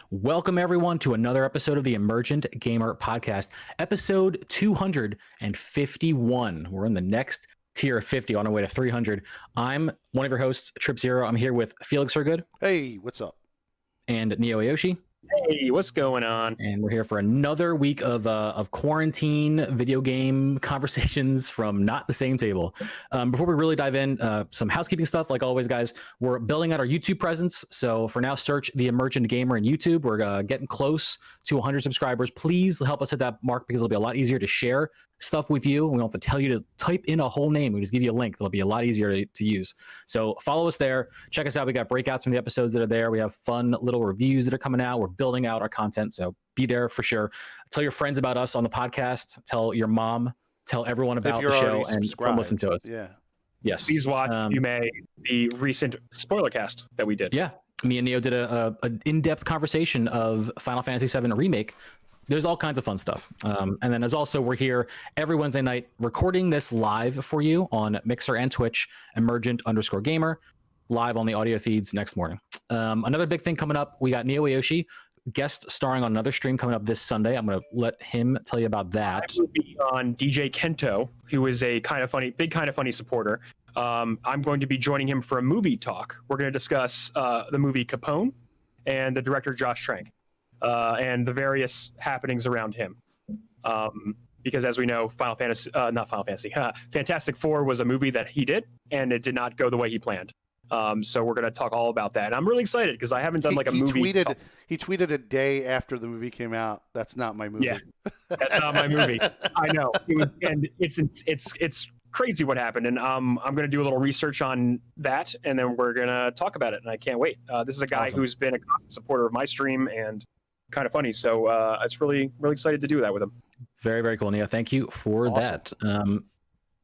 Welcome, everyone, to another episode of the Emergent Gamer Podcast, episode 251. We're in the next tier of 50 on our way to 300. I'm one of your hosts, Trip Zero. I'm here with Felix Hergood. Hey, what's up? And Neo Ayoshi. Hey, what's going on? And we're here for another week of quarantine video game conversations from not the same table. Before we really dive in, some housekeeping stuff. Like always, guys, we're building out our YouTube presence. So for now, search the Emergent Gamer on YouTube. We're getting close to 100 subscribers. Please help us hit that mark because it'll be a lot easier to share stuff with you. We don't have to tell you to type in a whole name. We just give you a link. It'll be a lot easier to use. So follow us there. Check us out. We got breakouts from the episodes that are there. We have fun little reviews that are coming out. We're building out our content. So be there for sure. Tell your friends about us on the podcast. Tell your mom. Tell everyone about the show and come listen to us. Yeah. Yes. Please watch, you may, the recent spoiler cast that we did. Yeah. Me and Neo did an in-depth conversation of Final Fantasy VII Remake. There's all kinds of fun stuff. And then as also, we're here every Wednesday night recording this live for you on Mixer and Twitch, Emergent_Gamer, live on the audio feeds next morning. Another big thing coming up, we got Neo Ayoshi, guest starring on another stream coming up this Sunday. I'm going to let him tell you about that. I will be on DJ Kento, who is a big kind of funny supporter. I'm going to be joining him for a movie talk. We're going to discuss the movie Capone and the director Josh Trank. And the various happenings around him. Because as we know, Fantastic Four was a movie that he did, and it did not go the way he planned. So we're going to talk all about that. And I'm really excited because I haven't done a movie. He tweeted a day after the movie came out, "That's not my movie." Yeah, that's not my movie. I know. And it's crazy what happened. And I'm going to do a little research on that, and then we're going to talk about it. And I can't wait. This is a guy who's been a constant supporter of my stream and kind of funny. So it's really excited to do that with him. Very, very cool, Nia. Thank you for that.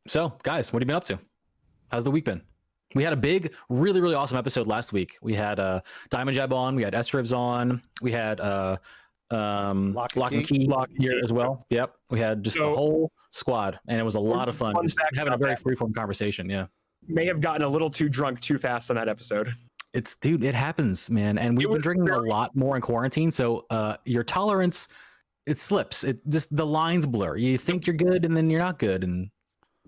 So, guys, what have you been up to? How's the week been? We had a big, really, really awesome episode last week. We had Diamond Jab on. We had S-Rivs on. We had Lock and Key here as well. Yep. We had just the whole squad, and it was a lot of fun. Just having a very freeform conversation. Yeah. May have gotten a little too drunk too fast on that episode. Dude, it happens, man. And we've been drinking a lot more in quarantine. So your tolerance, it slips. It just, the lines blur. You think you're good and then you're not good. And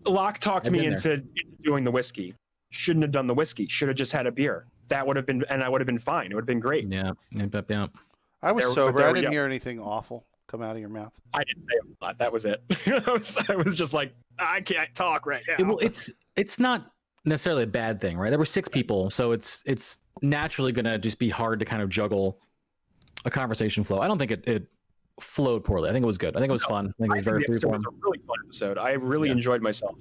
Locke talked me into doing the whiskey. Shouldn't have done the whiskey. Should have just had a beer. That would have been, and I would have been fine. It would have been great. Yeah. I was sober. I didn't hear anything awful come out of your mouth. I didn't say a lot. That was it. I was just like, I can't talk right now. Well, it's not necessarily a bad thing, right? There were 6 people, so it's naturally gonna just be hard to kind of juggle a conversation flow. I don't think it flowed poorly. I think it was good. I think it was fun. I think it was very freeform. It was a really fun episode. I really enjoyed myself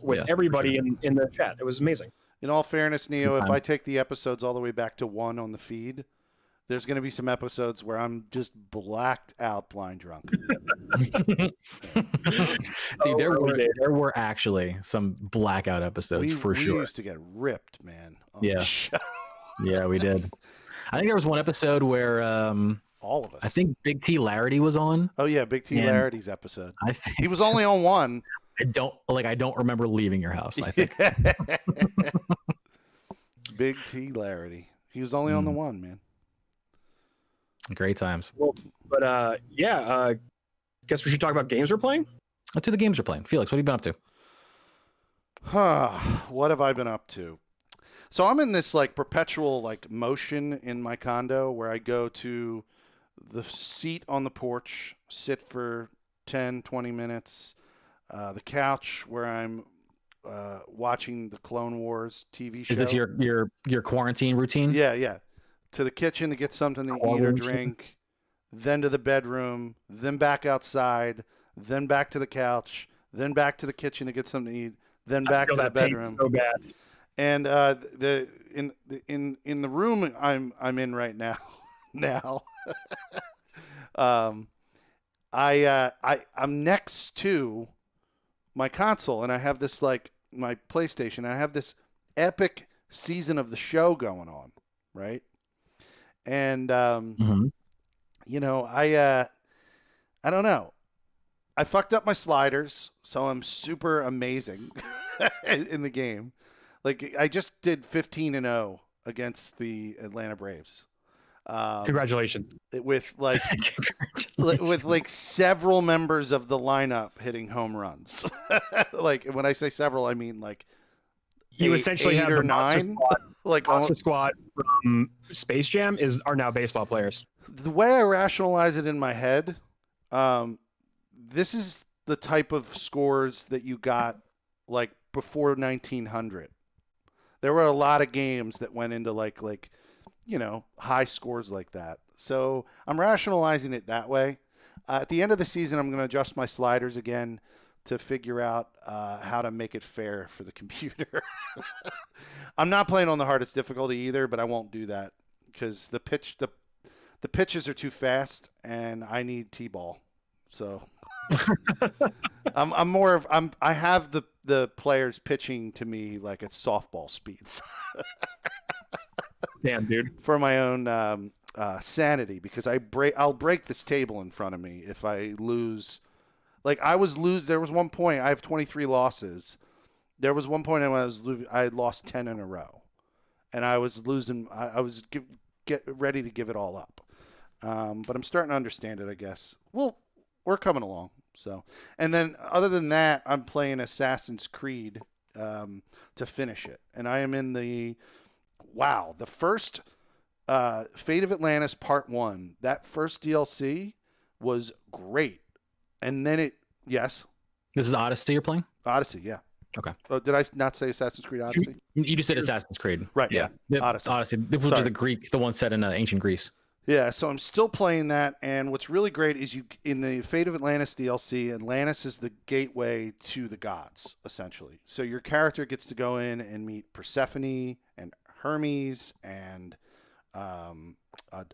with everybody in the chat. It was amazing. In all fairness, Neo, if I take the episodes all the way back to 1 on the feed, there's going to be some episodes where I'm just blacked out, blind drunk. Dude, there were actually some blackout episodes for sure. We used to get ripped, man. Yeah. Yeah, we did. I think there was one episode where all of us. I think Big T Larity was on. Oh yeah, Big T Larity's episode. I think he was only on 1. I don't remember leaving your house, I think. Big T Larity. He was only on the 1, man. Great times. Well, but guess we should talk about games we're playing. Let's do the games we're playing. Felix, what have you been up to? What have I been up to? So I'm in this perpetual motion in my condo where I go to the seat on the porch, sit for 10, 20 minutes, the couch where I'm watching the Clone Wars TV show. Is this your quarantine routine? Yeah. To the kitchen to get something to eat or drink, then to the bedroom, then back outside, then back to the couch, then back to the kitchen to get something to eat, then back to the bedroom. So bad. And in the room I'm in right now, I'm next to my console, and I have this my PlayStation. And I have this epic season of the show going on, right? And I don't know. I fucked up my sliders, so I'm super amazing in the game. Like, I just did 15-0 against the Atlanta Braves. Congratulations. with like with like several members of the lineup hitting home runs. Like when I say several, I mean like You essentially eight have or the Monster nine. Squad. Like Monster almost, Squad from Space Jam are now baseball players. the way I rationalize it in my head, this is the type of scores that you got like before 1900. There were a lot of games that went into like high scores like that. So I'm rationalizing it that way. At the end of the season, I'm going to adjust my sliders again to figure out how to make it fair for the computer. I'm not playing on the hardest difficulty either, but I won't do that because the pitches are too fast and I need T-ball. So I have the players pitching to me like at softball speeds. Damn, dude. For my own sanity, because I'll break this table in front of me if I lose. Like there was one point I have 23 losses. There was one point when I had lost 10 in a row, and I was losing. I was get ready to give it all up, but I'm starting to understand it. I guess. Well, we're coming along. So, and then other than that, I'm playing Assassin's Creed to finish it, and I am in the first Fate of Atlantis Part 1. That first DLC was great. And then yes. This is Odyssey you're playing? Odyssey, yeah. Okay. Oh, did I not say Assassin's Creed Odyssey? You just said Assassin's Creed. Right. Yeah. Odyssey. Which is the Greek, the one set in ancient Greece. Yeah, so I'm still playing that, and what's really great is in the Fate of Atlantis DLC, Atlantis is the gateway to the gods, essentially. So your character gets to go in and meet Persephone and Hermes and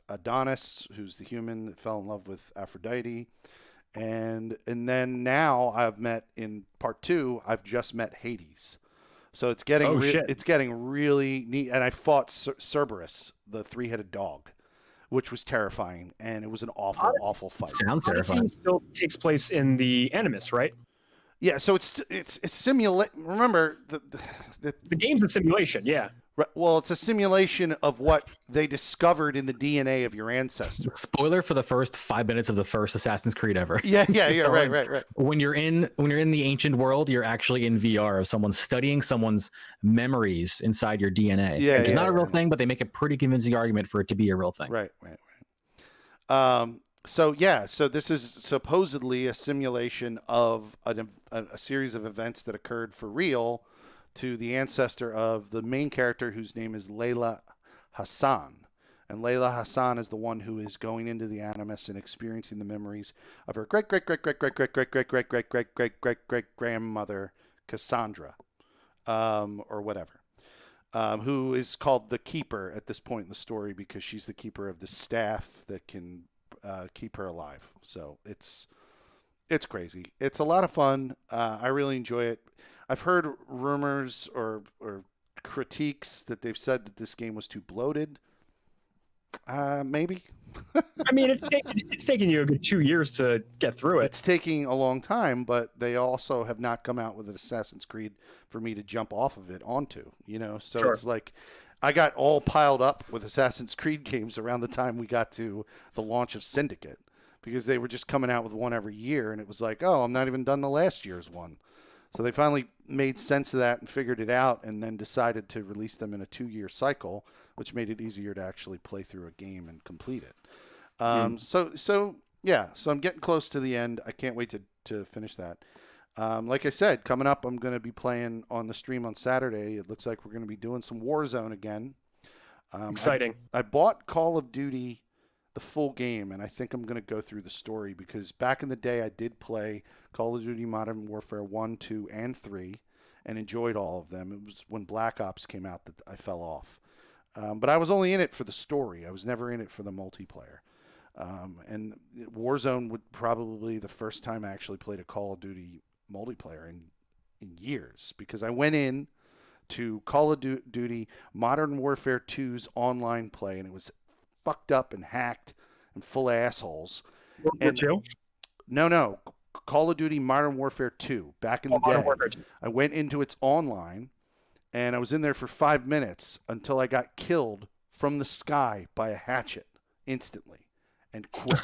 Adonis, who's the human that fell in love with Aphrodite. And then now I've met in Part 2, I've just met Hades. So it's getting it's getting really neat. And I fought Cerberus, the three-headed dog, which was terrifying, and it was an awful fight. Sounds terrifying. Odyssey still takes place in the Animus, right? Yeah, so it's Remember the game's a simulation. Yeah. Well, it's a simulation of what they discovered in the DNA of your ancestors. Spoiler for the first 5 minutes of the first Assassin's Creed ever. Yeah, right. When you're in the ancient world, you're actually in VR of someone studying someone's memories inside your DNA. Yeah, which is not a real thing, but they make a pretty convincing argument for it to be a real thing. Right. So this is supposedly a simulation of a series of events that occurred for real to the ancestor of the main character, whose name is Layla Hassan. And Layla Hassan is the one who is going into the Animus and experiencing the memories of her great grandmother Cassandra, or whatever, who is called the Keeper at this point in the story because she's the keeper of the staff that can keep her alive. So it's crazy. It's a lot of fun. I really enjoy it. I've heard rumors or critiques that they've said that this game was too bloated. Maybe. I mean, it's taken you a good 2 years to get through it. It's taking a long time, but they also have not come out with an Assassin's Creed for me to jump off of it onto, So Sure. It's like I got all piled up with Assassin's Creed games around the time we got to the launch of Syndicate because they were just coming out with one every year, and it was like, oh, I'm not even done the last year's one. So they finally made sense of that and figured it out and then decided to release them in a 2-year cycle, which made it easier to actually play through a game and complete it. So I'm getting close to the end. I can't wait to finish that. Like I said, coming up, I'm going to be playing on the stream on Saturday. It looks like we're going to be doing some Warzone again. Exciting. I bought Call of Duty, the full game, and I think I'm going to go through the story because back in the day I did play Call of Duty Modern Warfare 1, 2, and 3 and enjoyed all of them. It was when Black Ops came out that I fell off. But I was only in it for the story. I was never in it for the multiplayer. And Warzone would probably the first time I actually played a Call of Duty multiplayer in years because I went in to Call of Duty Modern Warfare 2's online play and it was fucked up and hacked and full of assholes. World War II? No. Call of Duty Modern Warfare 2 back in the day. I went into its online and I was in there for 5 minutes until I got killed from the sky by a hatchet instantly and quit.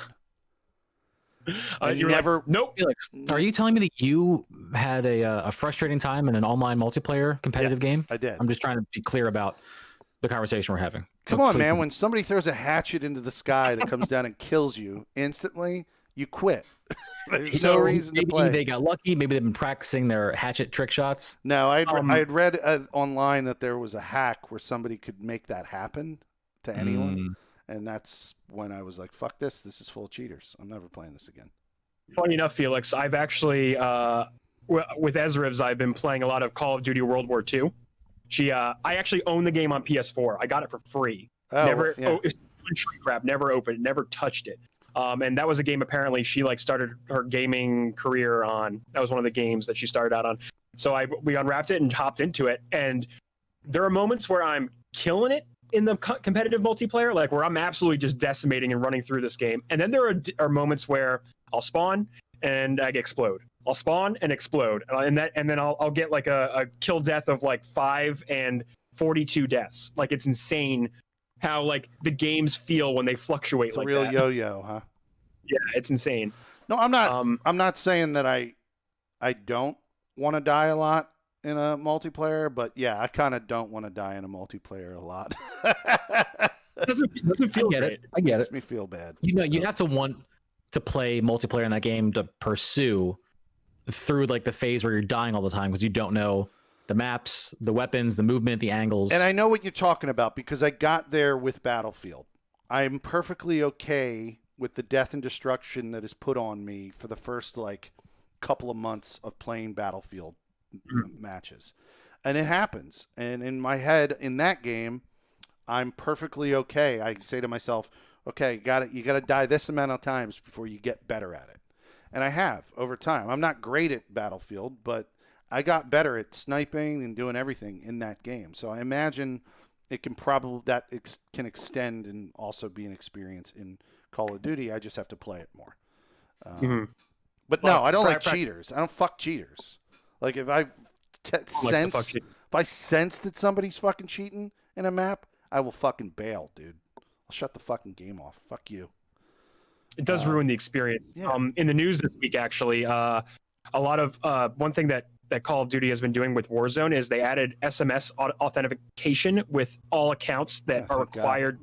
You're never- like, nope. Felix, are you telling me that you had a frustrating time in an online multiplayer competitive game? I did. I'm just trying to be clear about the conversation we're having. Come on, Please man. continue. When somebody throws a hatchet into the sky that comes down and kills you instantly, you quit. There's no reason to maybe play. they got lucky. Maybe they've been practicing their hatchet trick shots. No, I had read online that there was a hack where somebody could make that happen to anyone. And that's when I was like, fuck this. This is full of cheaters. I'm never playing this again. Funny enough, Felix, I've actually, with Ezrivs, I've been playing a lot of Call of Duty World War II. I actually own the game on PS4. I got it for free. Oh, yeah. It's crap. Never opened it. Never touched it. And that was a game apparently she like started her gaming career on. That was one of the games that she started out on. So we unwrapped it and hopped into it. And there are moments where I'm killing it in the competitive multiplayer, like where I'm absolutely just decimating and running through this game. And then there are moments where I'll spawn and I explode. I'll spawn and explode, and then I'll get like a kill death of like 5 and 42 deaths. Like it's insane how like the games feel when they fluctuate. It's like a real that. yo-yo, huh? Yeah, it's insane. No, I'm not. I'm not saying that I don't want to die a lot in a multiplayer, but yeah, I kind of don't want to die in a multiplayer a lot. It doesn't feel great. I get it. Makes me feel bad. You have to want to play multiplayer in that game to pursue through like the phase where you're dying all the time because you don't know the maps, the weapons, the movement, the angles. And I know what you're talking about because I got there with Battlefield. I'm perfectly okay with the death and destruction that is put on me for the first like couple of months of playing Battlefield matches. And it happens. And in my head in that game, I'm perfectly okay. I say to myself, okay, you got to die this amount of times before you get better at it. And I have over time. I'm not great at Battlefield, but I got better at sniping and doing everything in that game. So I imagine it can can extend and also be an experience in Call of Duty. I just have to play it more. But no, I don't like cheaters. I don't fuck cheaters. Like if I sense that somebody's fucking cheating in a map, I will fucking bail, dude. I'll shut the fucking game off. Fuck you. It does ruin the experience. Yeah. In the news this week, actually, a lot of one thing that Call of Duty has been doing with Warzone is they added SMS authentication with all accounts that are required.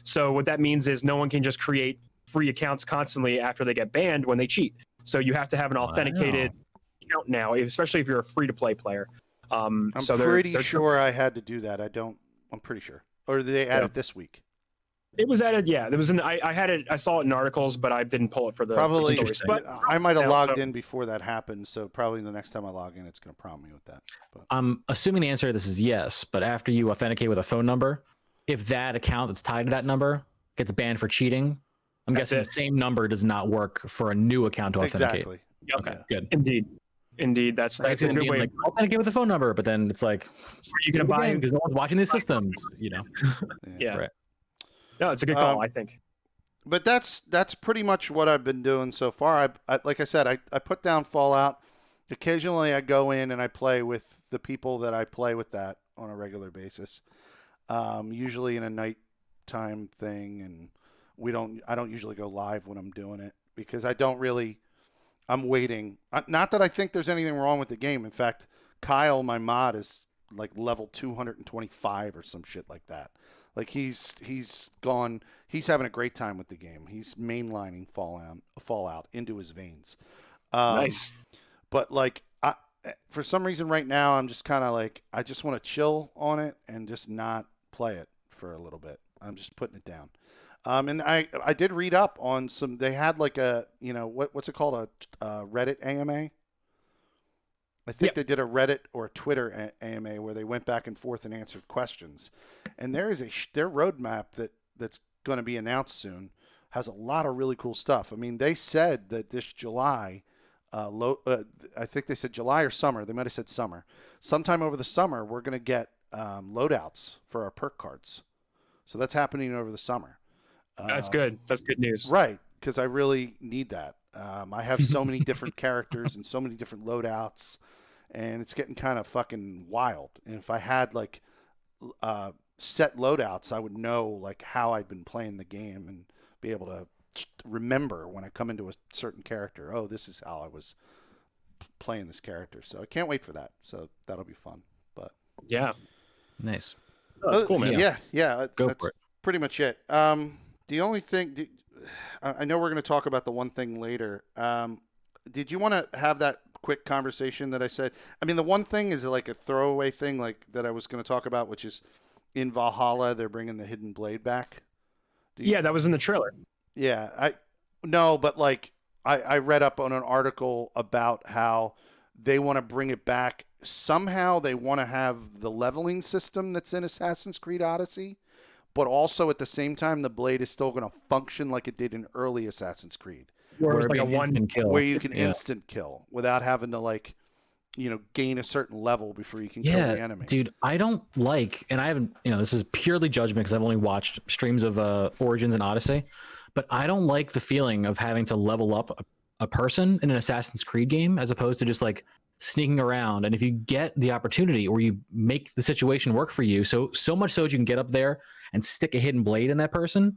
So what that means is no one can just create free accounts constantly after they get banned when they cheat. So you have to have an authenticated account now, especially if you're a free-to-play player. I'm pretty sure I had to do that. I'm pretty sure. Or did they add it this week? It was added, yeah. There was I had it. I saw it in articles, but I didn't pull it for the probably. stories. But I might have logged in before that happened, so probably the next time I log in, it's going to prompt me with that. But. I'm assuming the answer to this is yes, but after you authenticate with a phone number, if that account that's tied to that number gets banned for cheating, I'm guessing the same number does not work for a new account to authenticate. Exactly. Okay, good. Indeed, that's a good way. Like, authenticate with a phone number, but then it's like you can buy because no one's watching these systems, you know. Yeah. Right. No, it's a good call, I think. But that's pretty much what I've been doing so far. I like I said, I put down Fallout. Occasionally I go in and I play with the people that I play with that on a regular basis. Usually in a nighttime thing, and I don't usually go live when I'm doing it because I'm waiting. Not that I think there's anything wrong with the game. In fact, Kyle, my mod, is like level 225 or some shit like that. Like he's having a great time with the game. He's mainlining Fallout into his veins. Nice. But like for some reason right now, I'm just kind of like, I just want to chill on it and just not play it for a little bit. I'm just putting it down. And I did read up on they had like a, what's it called? A Reddit AMA. I think they did a Reddit or a Twitter AMA where they went back and forth and answered questions. And there is their roadmap that's going to be announced soon has a lot of really cool stuff. I mean, they said that this July, I think they said July or summer. They might have said summer. Sometime over the summer, we're going to get loadouts for our perk cards. So that's happening over the summer. That's good. That's good news. Right, because I really need that. I have so many different characters and so many different loadouts, and it's getting kind of fucking wild. And if I had like set loadouts, I would know like how I'd been playing the game and be able to remember when I come into a certain character. Oh, this is how I was playing this character. So I can't wait for that. So that'll be fun. But Yeah. Nice. Oh, that's cool, man. Yeah. Go That's for it. pretty much it. The only thing I know we're going to talk about the one thing later. Did you want to have that quick conversation that I said? I mean, the one thing is like a throwaway thing, like that I was going to talk about, which is in Valhalla they're bringing the hidden blade back. Yeah, that was in the trailer. Yeah, but like I read up on an article about how they want to bring it back. Somehow they want to have the leveling system that's in Assassin's Creed Odyssey, but also at the same time the blade is still going to function like it did in early Assassin's Creed, Where it was it'd like be a an one. instant kill. where you can Yeah. instant kill without having to like, gain a certain level before you can kill the Yeah, enemy. dude, I don't like, and I haven't, this is purely judgment because I've only watched streams of Origins and Odyssey, but I don't like the feeling of having to level up a person in an Assassin's Creed game as opposed to just like sneaking around. And if you get the opportunity or you make the situation work for you, so much so that you can get up there and stick a hidden blade in that person,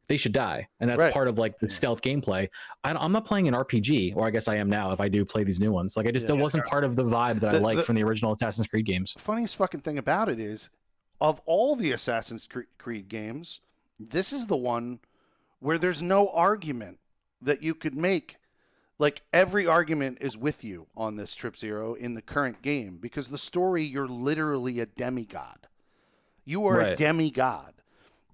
they should die. And that's Right. part of like the stealth gameplay. I'm not playing an RPG, or I guess I am now if I do play these new ones. Like that wasn't part of the vibe that I liked from the original Assassin's Creed games. Funniest fucking thing about it is, of all the Assassin's Creed games, this is the one where there's no argument that you could make. Like every argument is with you on this Trip Zero in the current game, because the story, you're literally a demigod. You are a Right. demigod.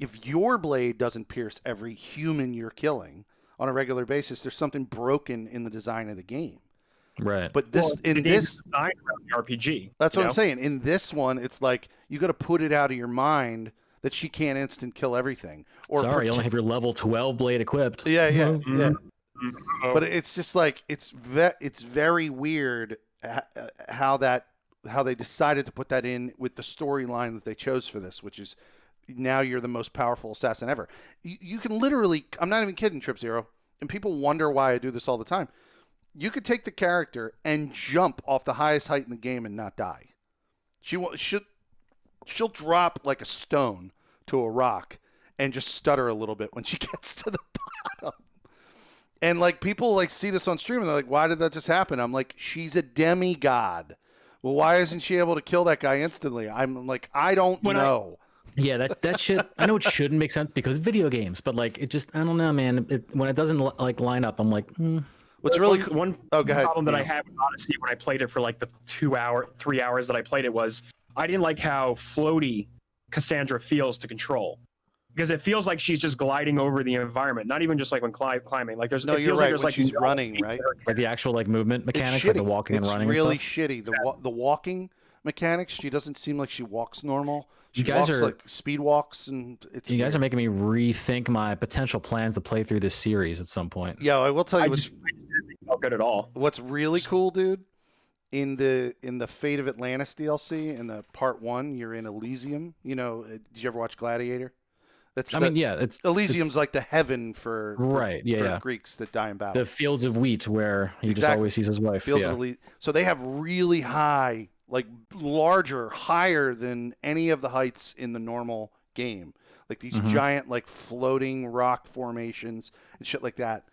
If your blade doesn't pierce every human you're killing on a regular basis, there's something broken in the design of the game. Right. But this Well, in the name's this designed around the RPG. that's you what I'm know? saying. In this one, it's like you got to put it out of your mind that she can't instant kill everything. Or Sorry, you only have your level 12 blade equipped. yeah. Oh, But it's just like it's very weird how they decided to put that in with the storyline that they chose for this, which is now you're the most powerful assassin ever. You can literally, I'm not even kidding, Trip Zero, and people wonder why I do this all the time. You could take the character and jump off the highest height in the game and not die. She'll drop like a stone to a rock and just stutter a little bit when she gets to the bottom. And like people like see this on stream and they're like, why did that just happen? I'm like, she's a demigod. Well, why isn't she able to kill that guy instantly? I'm like, I don't know. Yeah, that shit. I know it shouldn't make sense because video games, but like it just, I don't know, man. When it doesn't like line up, I'm like, What's really one Oh, go ahead. problem that I Yeah. had with Odyssey when I played it for like the 3 hours that I played it was I didn't like how floaty Cassandra feels to control. Because it feels like she's just gliding over the environment, not even just like when climbing. Like there's No, it you're feels right, like there's when like she's no running, weight right? to her. like the actual like movement It's mechanics, like the shitty. walking and It's running. really and stuff. shitty. The walking mechanics. She doesn't seem like she walks normal. She You guys walks are- like speed walks, and it's. You guys are weird. making me rethink my potential plans to play through this series at some point. Yeah, I will tell you I what's just didn't feel good at all. what's really cool, dude. In the Fate of Atlantis DLC, in the part 1, you're in Elysium. Did you ever watch Gladiator? That's I mean, yeah, it's Elysium's like the heaven for Right, yeah, for yeah. Greeks that die in battle. the fields of wheat where he just Exactly. always sees his wife. Fields yeah. of Elite. So they have really high, like larger, higher than any of the heights in the normal game. Like these Mhm. giant, like floating rock formations and shit like that.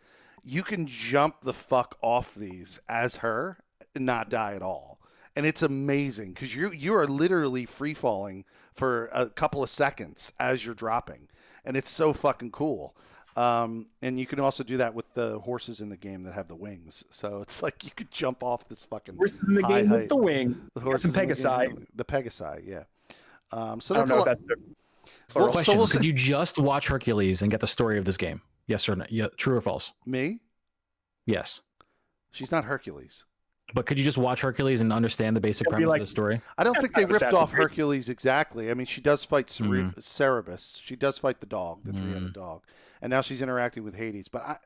You can jump the fuck off these as her and not die at all. And it's amazing because you are literally free falling for a couple of seconds as you're dropping. And it's so fucking cool. And you can also do that with the horses in the game that have the wings. So it's like you could jump off this fucking Horses in the high game height. with the wing. The Got some horses in the Pegasi. game. The Pegasi, yeah. So I don't that's know a if lot. that's the Well, plural. Question: So we'll could see- you just watch Hercules and get the story of this game? Yes or no? Yeah, true or false? Me? Yes. She's not Hercules. But could you just watch Hercules and understand the basic It'd be premise like- of the story? I don't Yeah, think they kind of ripped off Assassin's Creed. Hercules exactly. I mean, she does fight Cerberus. She does fight the dog, the Mm. three-headed dog, and now she's interacting with Hades. But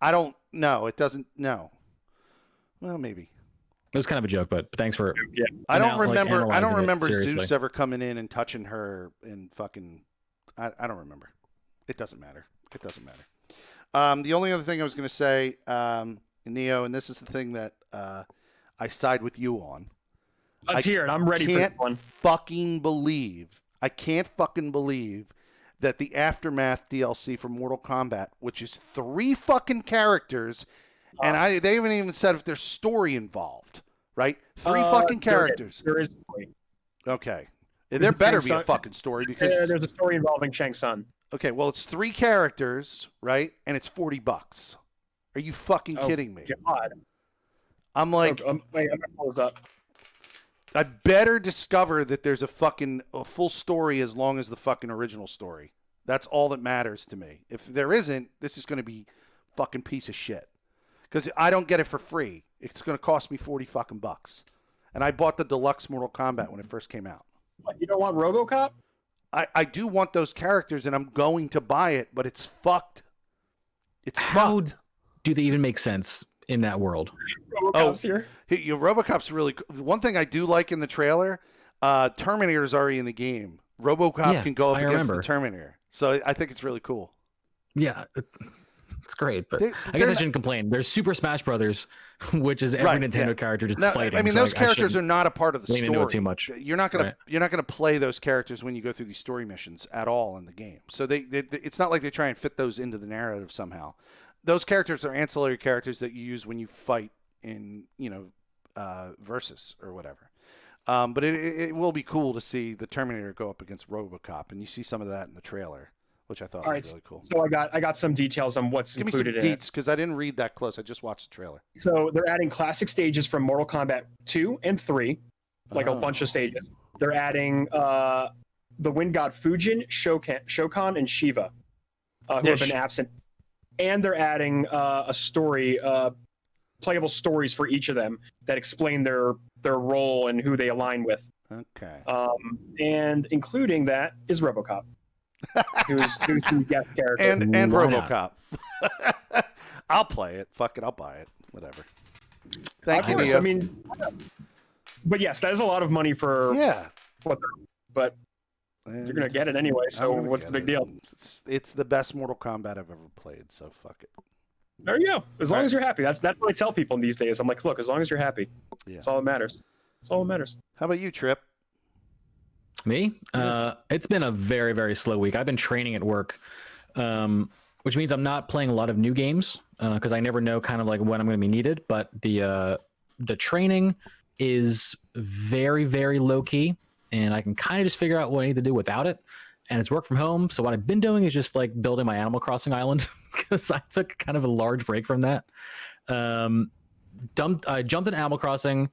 I don't know. It doesn't. No. Well, maybe. It was kind of a joke, but thanks for. Yeah. I don't Now, like, remember. I don't analyzing it remember seriously. Zeus ever coming in and touching her and fucking. I don't remember. It doesn't matter. It doesn't matter. The only other thing I was going to say, Neo, and this is the thing that I side with you on. Let's hear it. I'm ready for Can't this one. fucking believe I can't fucking believe that the Aftermath DLC for Mortal Kombat, which is 3 fucking characters, and they haven't even said if there's story involved, right? 3 fucking characters. There is a story. Okay. There better be a Shang fucking story because there's a story involving Shang Tsung. okay, well it's 3 characters, right? And it's $40. Are you fucking kidding me? God. I'm like, wait, I'm gonna pull this up. I better discover that there's a full story as long as the fucking original story. That's all that matters to me. If there isn't, this is going to be fucking piece of shit. Because I don't get it for free. It's going to cost me 40 fucking bucks. And I bought the deluxe Mortal Kombat when it first came out. What, you don't want RoboCop? I do want those characters and I'm going to buy it, but it's fucked. It's How fucked. do they even make sense in that world? RoboCop's here. Your RoboCop's really cool. One thing I do like in the trailer, Terminator's already in the game. RoboCop Yeah, can go up I against remember. the Terminator. So I think it's really cool. Yeah, it's great, but They- I guess they're I not- shouldn't complain. There's Super Smash Brothers, which is every Right, Nintendo yeah. character just Now, fighting. I mean, so those I characters are shouldn't not a part of the lean story. into it too much. You're not gonna Right. you're not gonna play those characters when you go through these story missions at all in the game. So they it's not like they try and fit those into the narrative somehow. Those characters are ancillary characters that you use when you fight in Versus or whatever. But it will be cool to see the Terminator go up against RoboCop, and you see some of that in the trailer, which I thought All was right, really cool. So I got some details on what's Give me some included in it. deets because I didn't read that close. I just watched the trailer. So they're adding classic stages from Mortal Kombat 2 and 3, like a bunch of stages. They're adding the Wind God Fujin, Shokan, and Shiva, who have been absent. And they're adding a story, playable stories for each of them that explain their role and who they align with. Okay. And including that is RoboCop, who's the guest character. and Why not? RoboCop. I'll play it. Fuck it. I'll buy it. Whatever. Thank Of you, course, Neo. I mean, but yes, that is a lot of money for yeah. what they're, but you're gonna get it anyway. So what's the big deal? It's the best Mortal Kombat I've ever played. So fuck it. There you go. As long All as you're happy. That's what I tell people these days. I'm like, look, as long as you're happy, Yeah. that's all that matters. That's all that matters. How about you, Trip? Me? It's been a very, very slow week. I've been training at work, which means I'm not playing a lot of new games because I never know kind of like when I'm going to be needed. But the training is very, very low key, and I can kind of just figure out what I need to do without it. And it's work from home. So what I've been doing is just like building my Animal Crossing island because I took kind of a large break from that. I jumped in Animal Crossing.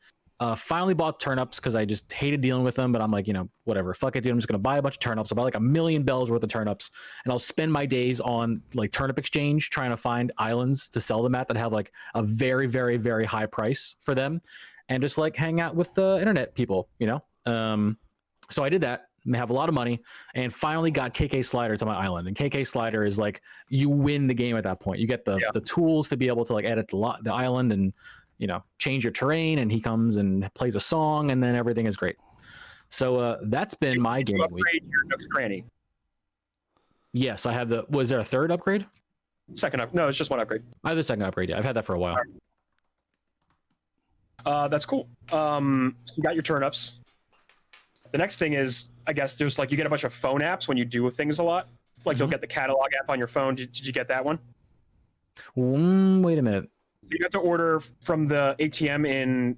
Finally bought turnips because I just hated dealing with them, but I'm like, whatever, fuck it, dude. I'm just gonna buy a bunch of turnips. I'll buy like 1,000,000 bells worth of turnips, and I'll spend my days on like Turnip Exchange trying to find islands to sell them at that have like a very, very, very high price for them, and just like hang out with the internet people, So I did that. I have a lot of money, and finally got KK Slider to my island. And KK Slider is like you win the game at that point. You get the tools to be able to like edit the island and change your terrain, and he comes and plays a song, and then everything is great. So that's been my You gaming week. upgrade your Nook's Cranny. Yes, I have was there a third upgrade? Second up. No, it's just one upgrade. I have the second upgrade. Yeah, I've had that for a while. That's cool. You got your turnips. The next thing is, I guess there's like you get a bunch of phone apps when you do things a lot. Like you'll get the catalog app on your phone. Did you get that one? Wait a minute. So you have to order from the ATM in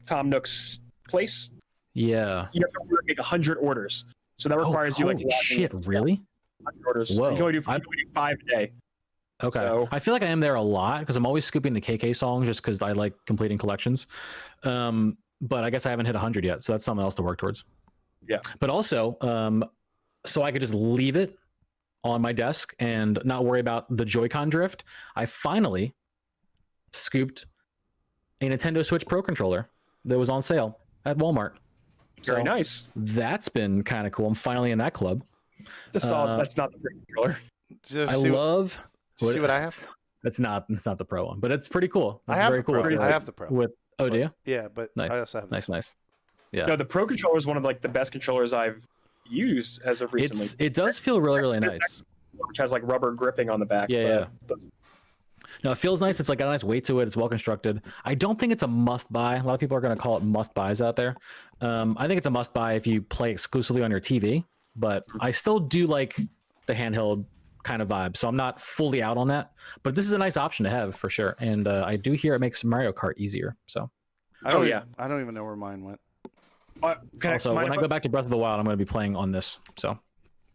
Tom Nook's place. Yeah. You have to make 100 orders. So that requires you like holy shit, really? 100 orders. Whoa. You can only do 5 a day. Okay. So- I feel like I am there a lot because I'm always scooping the KK songs just because I like completing collections. But I guess I haven't hit 100 yet, so that's something else to work towards. Yeah. But also, so I could just leave it on my desk and not worry about the Joy-Con drift. I finally scooped a Nintendo Switch Pro controller that was on sale at Walmart. Very So nice. That's been kind of cool. I'm finally in that club. That's not the big controller. Did I you see, love. did you see what I have? It's not the pro one, but it's pretty cool. It's I have very the Pro. cool. I have the Pro. Oh, do you? Yeah, but Nice. I also have the Nice. Yeah. No, the Pro controller is one of like the best controllers I've used as of recently. It does feel really, really nice. Which has like rubber gripping on the back. Yeah, but No, it feels nice. It's like got a nice weight to it. It's well constructed. I don't think it's a must buy. A lot of people are going to call it must buys out there. I think it's a must buy if you play exclusively on your TV, but I still do like the handheld kind of vibe. So I'm not fully out on that, but this is a nice option to have for sure. And I do hear it makes Mario Kart easier. So I don't even know where mine went. also, when I go back to Breath of the Wild, I'm going to be playing on this. So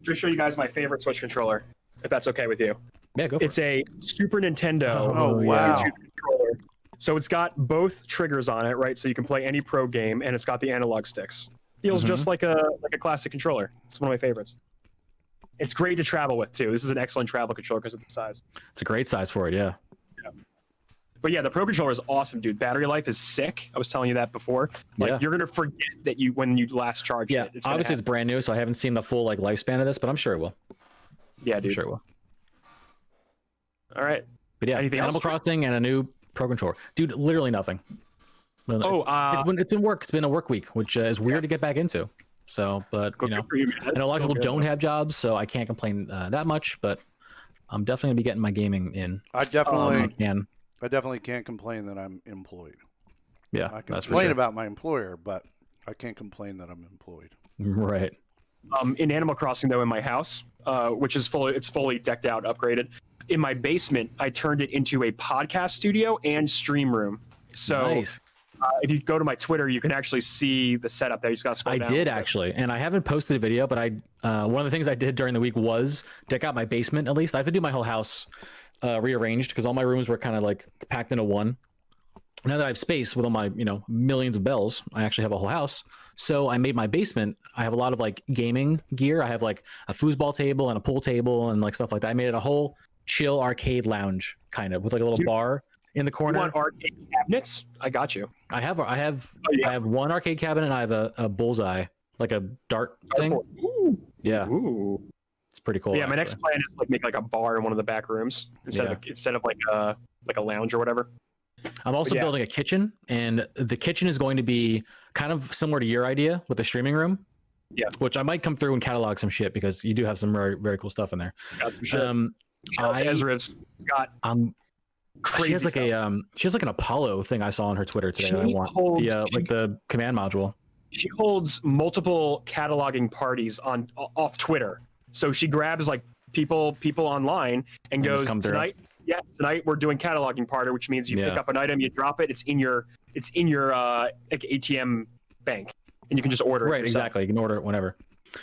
just show you guys my favorite Switch controller, if that's okay with you. yeah, go for It's a Super Nintendo Oh, wow. YouTube controller. So it's got both triggers on it, right? So you can play any pro game, and it's got the analog sticks. Feels just like a classic controller. It's one of my favorites. It's great to travel with too. This is an excellent travel controller because of the size. It's a great size for it. Yeah. But yeah, the Pro Controller is awesome, dude. Battery life is sick. I was telling you that before. Like Yeah. you're gonna forget that when you last charged Yeah. it. It's gonna Obviously, it's happen. brand new, so I haven't seen the full like lifespan of this, but I'm sure it will. Yeah, I'm dude. sure it will. All right. But yeah, Anything Animal else? Crossing and a new Pro Controller, dude. Literally nothing. Oh, it's been work. It's been a work week, which is weird to get back into. So, but good you know, for you, man. I know a lot of So people good. don't have jobs, so I can't complain that much. But I'm definitely gonna be getting my gaming in. I definitely And can't complain that I'm employed. yeah, I can that's for complain sure. about my employer, but I can't complain that I'm employed. Right. In Animal Crossing though, in my house, which is fully decked out, upgraded. In my basement, I turned it into a podcast studio and stream room. So Nice. if you go to my Twitter, you can actually see the setup there. You just got to scroll I down. did actually, and I haven't posted a video, but I one of the things I did during the week was deck out my basement. At least I have to do my whole house rearranged because all my rooms were kind of like packed into one. Now that I have space with all my millions of bells, I actually have a whole house. So I made my basement. I have a lot of like gaming gear. I have like a foosball table and a pool table and like stuff like that. I made it a whole chill arcade lounge kind of with like a little Dude, bar in the You corner. want arcade cabinets? I got you. I have yeah. I have one arcade cabinet and I have a bullseye, like a dart thing. Ooh. Yeah, Ooh. it's pretty cool. Yeah, my actually. next plan is like make like a bar in one of the back rooms instead of like a lounge or whatever. I'm also yeah. building a kitchen, and the kitchen is going to be kind of similar to your idea with the streaming room. Yeah. Which I might come through and catalog some shit because you do have some very, very cool stuff in there. Got some shit. Shout out to I- Ezra's got crazy she has like stuff. she has like an Apollo thing I saw on her Twitter today. That I She want holds- like the command module. She holds multiple cataloging parties off Twitter. So she grabs like people online and just goes, come through. tonight we're doing cataloging party, which means you pick Yeah. up an item, you drop it, it's in your like ATM bank, and you can just order it. Right, yourself. exactly. You can order it whenever.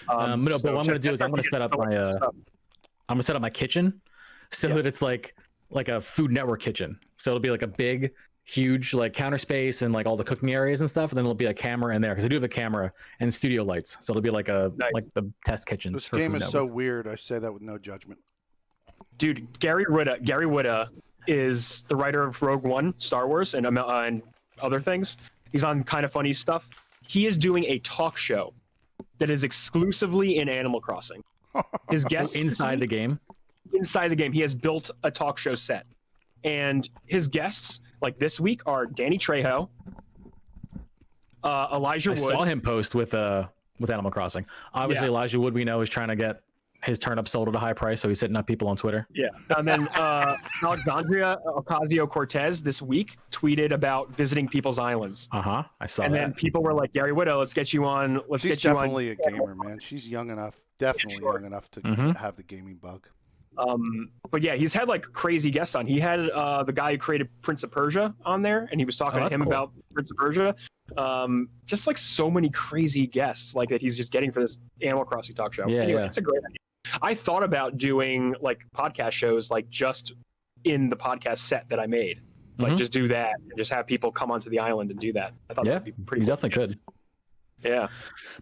No, but what I'm gonna do is I'm gonna set up my I'm gonna set up my kitchen so that it's like a Food Network kitchen. So it'll be like a big, huge like counter space and like all the cooking areas and stuff. And then it'll be a camera in there because I do have a camera and studio lights. So it'll be like Nice. like the test kitchens. This for game Food is so Network. weird. I say that with no judgment. Dude, Gary Whitta is the writer of Rogue One, Star Wars, and other things. He's on Kind of Funny stuff. He is doing a talk show that is exclusively in Animal Crossing. His guests inside the game. inside the game. He has built a talk show set, and his guests like this week are Danny Trejo, Elijah I Wood. saw him post with Animal Crossing. Obviously, Yeah. Elijah Wood we know is trying to get his turnip sold at a high price, so he's hitting up people on Twitter. Yeah, and then Alexandria Ocasio-Cortez this week tweeted about visiting people's islands, I saw and that. then people were like, "Gary Whitta, let's get you on. Let's She's get you on." definitely a gamer, man. She's young enough, definitely sure. young enough to Mhm. have the gaming bug. But yeah, he's had like crazy guests on. He had the guy who created Prince of Persia on there, and he was talking to that's him cool. about Prince of Persia. Just like so many crazy guests like that he's just getting for this Animal Crossing talk show. Yeah, Anyway, yeah. it's a great idea. I thought about doing like podcast shows like just in the podcast set that I made. Like Mhm. just do that and just have people come onto the island and do that. I thought Yeah, that'd be pretty you cool. definitely could. Yeah.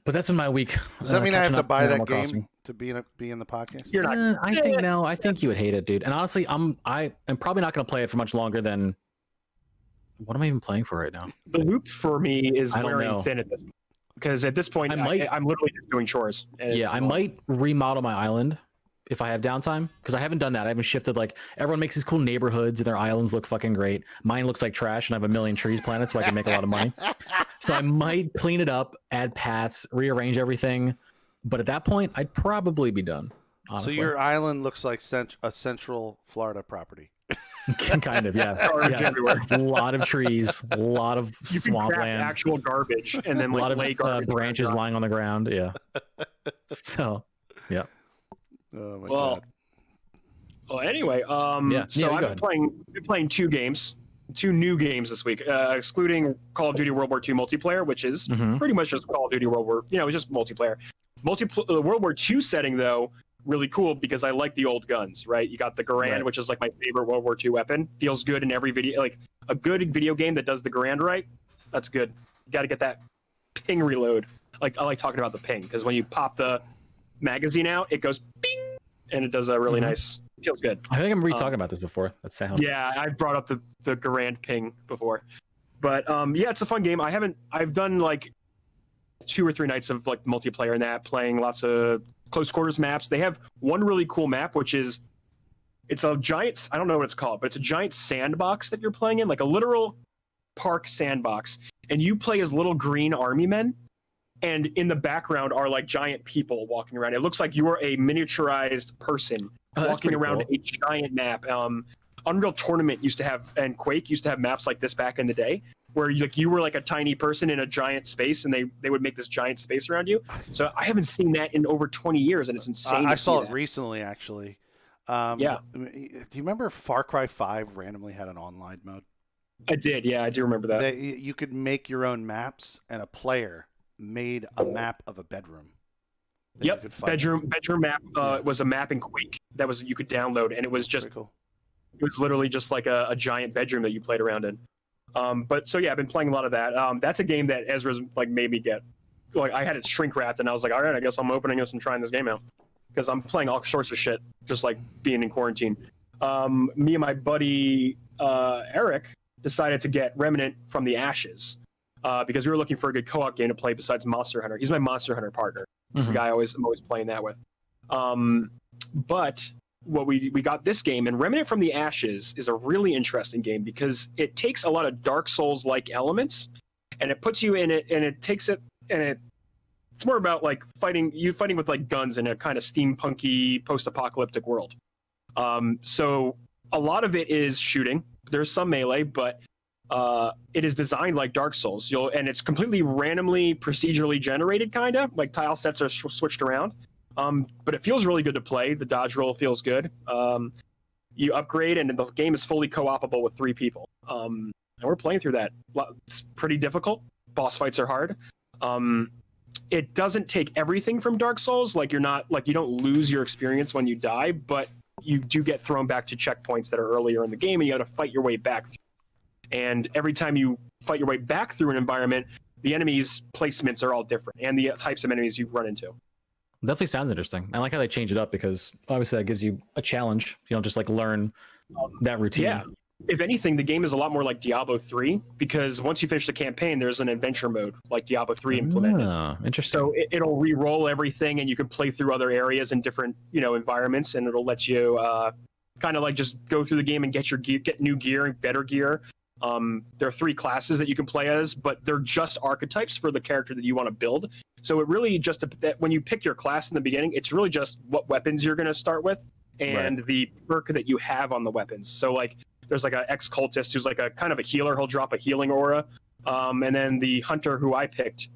But that's in my week. Does that mean I have catching to up buy on that Animal game Crossing. to be in the podcast? You're not I think no. I think you would hate it, dude. And honestly, I am probably not going to play it for much longer than. What am I even playing for right now? the loop for me is I don't wearing know. thin at this point. Because at this point I might- I'm literally just doing chores. And Yeah, it's I annoying. might remodel my island if I have downtime because I haven't done that. I haven't shifted. Like everyone makes these cool neighborhoods and their islands look fucking great. Mine looks like trash and I have a million trees planted so I can make a lot of money. So I might clean it up, add paths, rearrange everything. But at that point, I'd probably be done. Honestly. So your island looks like a Central Florida property. Kind of, yeah. Garbage Yeah. everywhere. A lot of trees, a lot of You can craft swampland, actual garbage and then a lot like lay of garbage branches around. lying on the ground. Yeah. So, yeah. Oh my Well, god. well, anyway, Yeah, so go I've ahead. been playing two new games this week, excluding Call of Duty World War II multiplayer, which is Mhm. pretty much just Call of Duty World War. It's just multiplayer. The World War II setting though, really cool because I like the old guns. Right, you got the Garand, Right. which is like my favorite World War II weapon. Feels good in every video. Like a good video game that does the Garand right, that's good. You got to get that ping reload. Like I like talking about the ping because when you pop the magazine out, it goes ping, and it does a really Mhm. nice. Feels good. I think I'm talking about this before. That sound. Yeah, I brought up the Garand ping before, but yeah, it's a fun game. I've done like 2 or 3 nights of like multiplayer in that, playing lots of close quarters maps. They have one really cool map, which is it's a giant. I don't know what it's called, but it's a giant sandbox that you're playing in, like a literal park sandbox, and you play as little green army men. And in the background are like giant people walking around. It looks like you are a miniaturized person Oh, that's walking pretty around cool. a giant map. Unreal Tournament used to have, and Quake used to have maps like this back in the day, where you were like a tiny person in a giant space, and they would make this giant space around you. So I haven't seen that in over 20 years, and it's insane. I to saw see it that. recently, actually. Yeah. Do you remember Far Cry 5 randomly had an online mode? I did, yeah, I do remember that. You could make your own maps, and a player made a map of a bedroom. that you Yep, could fight. bedroom map was a map in Quake that was you could download, and it was just Pretty cool. it was literally just like a giant bedroom that you played around in. But so yeah, I've been playing a lot of that. That's a game that Ezra's like made me get. Like I had it shrink wrapped, and I was like, all right, I guess I'm opening this and trying this game out because I'm playing all sorts of shit, just like being in quarantine. Me and my buddy Eric decided to get Remnant from the Ashes because we were looking for a good co-op game to play besides Monster Hunter. He's my Monster Hunter partner. He's the guy I'm always playing that with. But what we got this game, and Remnant from the Ashes is a really interesting game because it takes a lot of Dark Souls-like elements and it puts you in it, and it takes it, and it's more about like fighting with like guns in a kind of steampunky post-apocalyptic world. So a lot of it is shooting. There's some melee, but it is designed like Dark Souls. And it's completely randomly, procedurally generated, kind of like tile sets are switched around. But it feels really good to play. The dodge roll feels good. You upgrade, and the game is fully co-opable with 3 people. And we're playing through that. It's pretty difficult. Boss fights are hard. It doesn't take everything from Dark Souls. Like you don't lose your experience when you die, but you do get thrown back to checkpoints that are earlier in the game, and you got to fight your way back through. And every time you fight your way back through an environment, the enemies' placements are all different, and the types of enemies you run into. Definitely sounds interesting. I like how they change it up because obviously that gives you a challenge. You don't just like learn that routine. Yeah. If anything, the game is a lot more like Diablo 3 because once you finish the campaign, there's an adventure mode like Diablo 3 implemented. Ah, interesting. So it'll re-roll everything, and you can play through other areas in different, environments, and it'll let you kind of like just go through the game and get new gear and better gear. There are 3 classes that you can play as, but they're just archetypes for the character that you want to build. So it really just when you pick your class in the beginning, it's really just what weapons you're going to start with and the perk that you have on the weapons. So like there's like an ex-cultist who's like a kind of a healer. He'll drop a healing aura. And then the hunter who I picked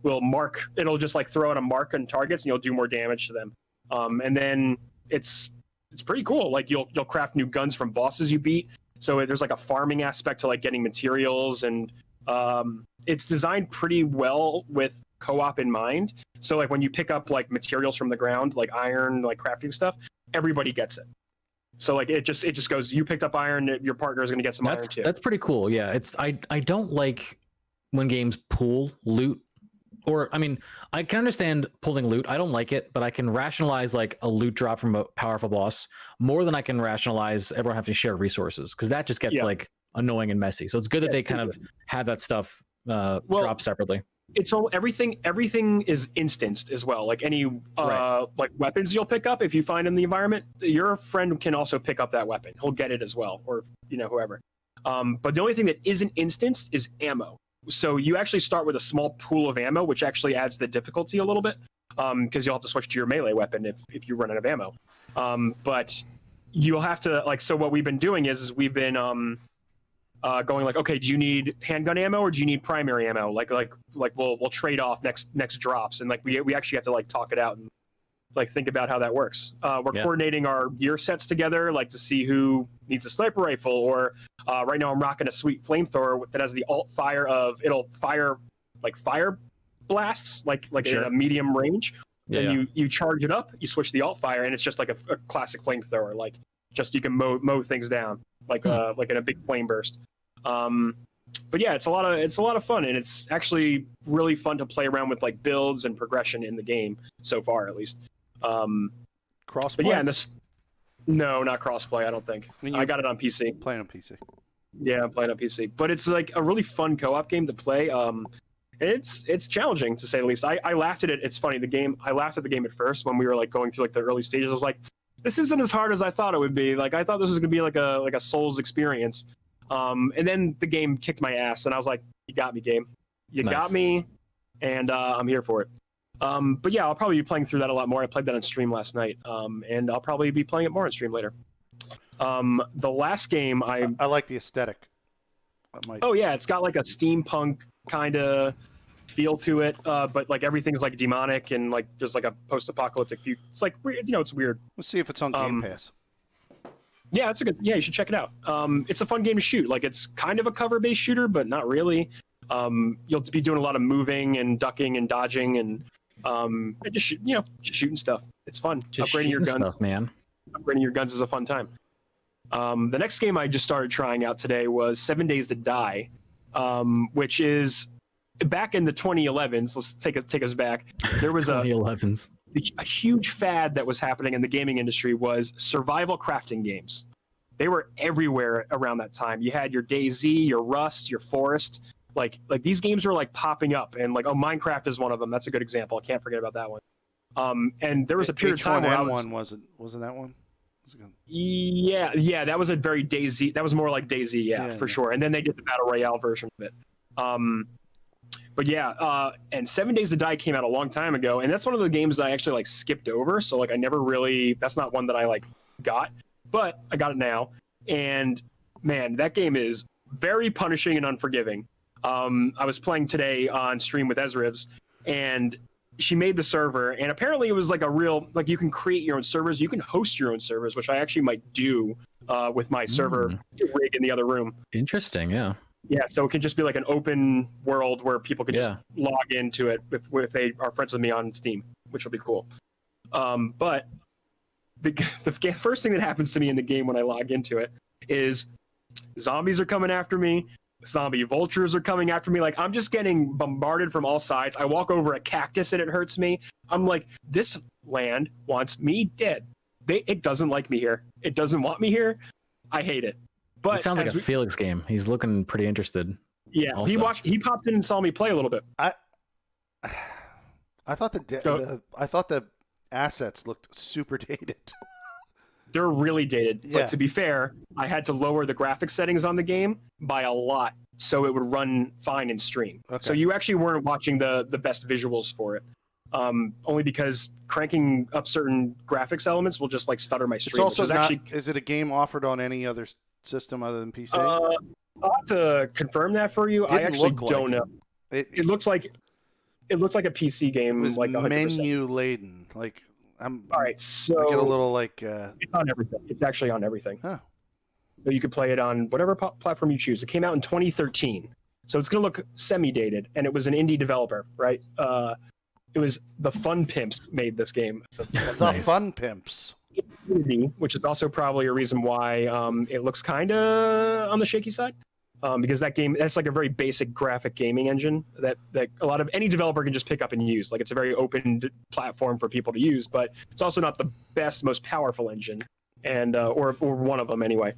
will mark. It'll just like throw out a mark on targets, and you'll do more damage to them. And then it's pretty cool. Like you'll craft new guns from bosses you beat. So there's like a farming aspect to like getting materials, and it's designed pretty well with co-op in mind. So like when you pick up like materials from the ground, like iron, like crafting stuff, everybody gets it. So like it just goes. You picked up iron, your partner is going to get some iron too. That's pretty cool. Yeah, I don't like when games pool loot, or I mean, I can understand pulling loot. I don't like it, but I can rationalize like a loot drop from a powerful boss more than I can rationalize everyone having to share resources, because that just gets like annoying and messy. So it's good that they kind of have that stuff drop separately. It's all everything is instanced as well. Like any like weapons you'll pick up, if you find in the environment, your friend can also pick up that weapon. He'll get it as well, or whoever. But the only thing that isn't instanced is ammo. So you actually start with a small pool of ammo, which actually adds the difficulty a little bit, because you'll have to switch to your melee weapon if you run out of ammo. But you'll have to like. So what we've been doing is we've been going like, okay, do you need handgun ammo or do you need primary ammo? Like we'll trade off next drops, and like we actually have to like talk it out and like think about how that works. We're coordinating our gear sets together, like to see who needs a sniper rifle, or right now I'm rocking a sweet flamethrower that has the alt fire of it'll fire like fire blasts, like Sure. in a medium range. Yeah, Then you charge it up, you switch the alt fire, and it's just like a classic flamethrower. Like just you can mow things down like in a big flame burst. But yeah, it's a lot of fun, and it's actually really fun to play around with like builds and progression in the game so far, at least. Crossplay? But yeah, no, not crossplay. I don't think. I got it on PC. Playing on PC. Yeah, I'm playing on PC. But it's like a really fun co-op game to play. It's challenging to say the least. I laughed at it. It's funny. I laughed at the game at first when we were like going through like the early stages. I was like, this isn't as hard as I thought it would be. Like I thought this was gonna be like a Souls experience. And then the game kicked my ass, and I was like, you got me, game. You got me, and I'm here for it. But yeah, I'll probably be playing through that a lot more. I played that on stream last night, and I'll probably be playing it more on stream later. The last game I like the aesthetic. Oh yeah, it's got like a steampunk kind of feel to it, but like everything's like demonic and like just like a post-apocalyptic view. It's like it's weird. Let's see if it's on Game Pass. Yeah, you should check it out. It's a fun game to shoot. Like it's kind of a cover-based shooter, but not really. You'll be doing a lot of moving and ducking and dodging and just shooting stuff. It's fun. Just upgrading your guns, stuff, man. Upgrading your guns is a fun time. The next game I just started trying out today was 7 Days to Die, which is back in the 2011s. Let's take us back. There was 2011s. A huge fad that was happening in the gaming industry was survival crafting games. They were everywhere around that time. You had your DayZ, your Rust, your Forest. Like these games were like popping up, and like Minecraft is one of them. That's a good example. I can't forget about that one. And there was a period of time where wasn't that one? Yeah, that was a very DayZ. That was more like DayZ, for sure. And then they did the battle royale version of it. But yeah, and 7 Days to Die came out a long time ago, and that's one of the games that I actually like skipped over. So like I never really, that's not one that I like got, but I got it now. And man, that game is very punishing and unforgiving. I was playing today on stream with Ezrivs, and she made the server, and apparently it was like a real, like you can create your own servers, you can host your own servers, which I actually might do with my server rig in the other room. Interesting, yeah. Yeah, so it can just be like an open world where people can just log into it if they are friends with me on Steam, which will be cool. But the first thing that happens to me in the game when I log into it is zombies are coming after me. Zombie vultures are coming after me. Like I'm just getting bombarded from all sides. I walk over a cactus and it hurts me. I'm like, this land wants me dead. It doesn't like me here. It doesn't want me here. I hate it. But it sounds like a Felix game. He's looking pretty interested. Yeah, also. He popped in and saw me play a little bit. I thought the assets looked super dated. They're really dated. Yeah. But to be fair, I had to lower the graphics settings on the game by a lot so it would run fine in stream. Okay. So you actually weren't watching the best visuals for it. Only because cranking up certain graphics elements will just like stutter my stream. It's also is it a game offered on any other system other than PC? I'll have to confirm that for I actually don't know. It looks like a PC game. It was like 100%. menu laden. Like all right. So I get a little like it's on everything. It's actually on everything. Huh. So you could play it on whatever platform you choose. It came out in 2013, so it's gonna look semi-dated, and it was an indie developer, right? It was the Fun Pimps made this game. The Fun Pimps. Which is also probably a reason why it looks kind of on the shaky side, because that's like a very basic graphic gaming engine that a lot of any developer can just pick up and use. Like it's a very open platform for people to use, but it's also not the best, most powerful engine, and or one of them anyway.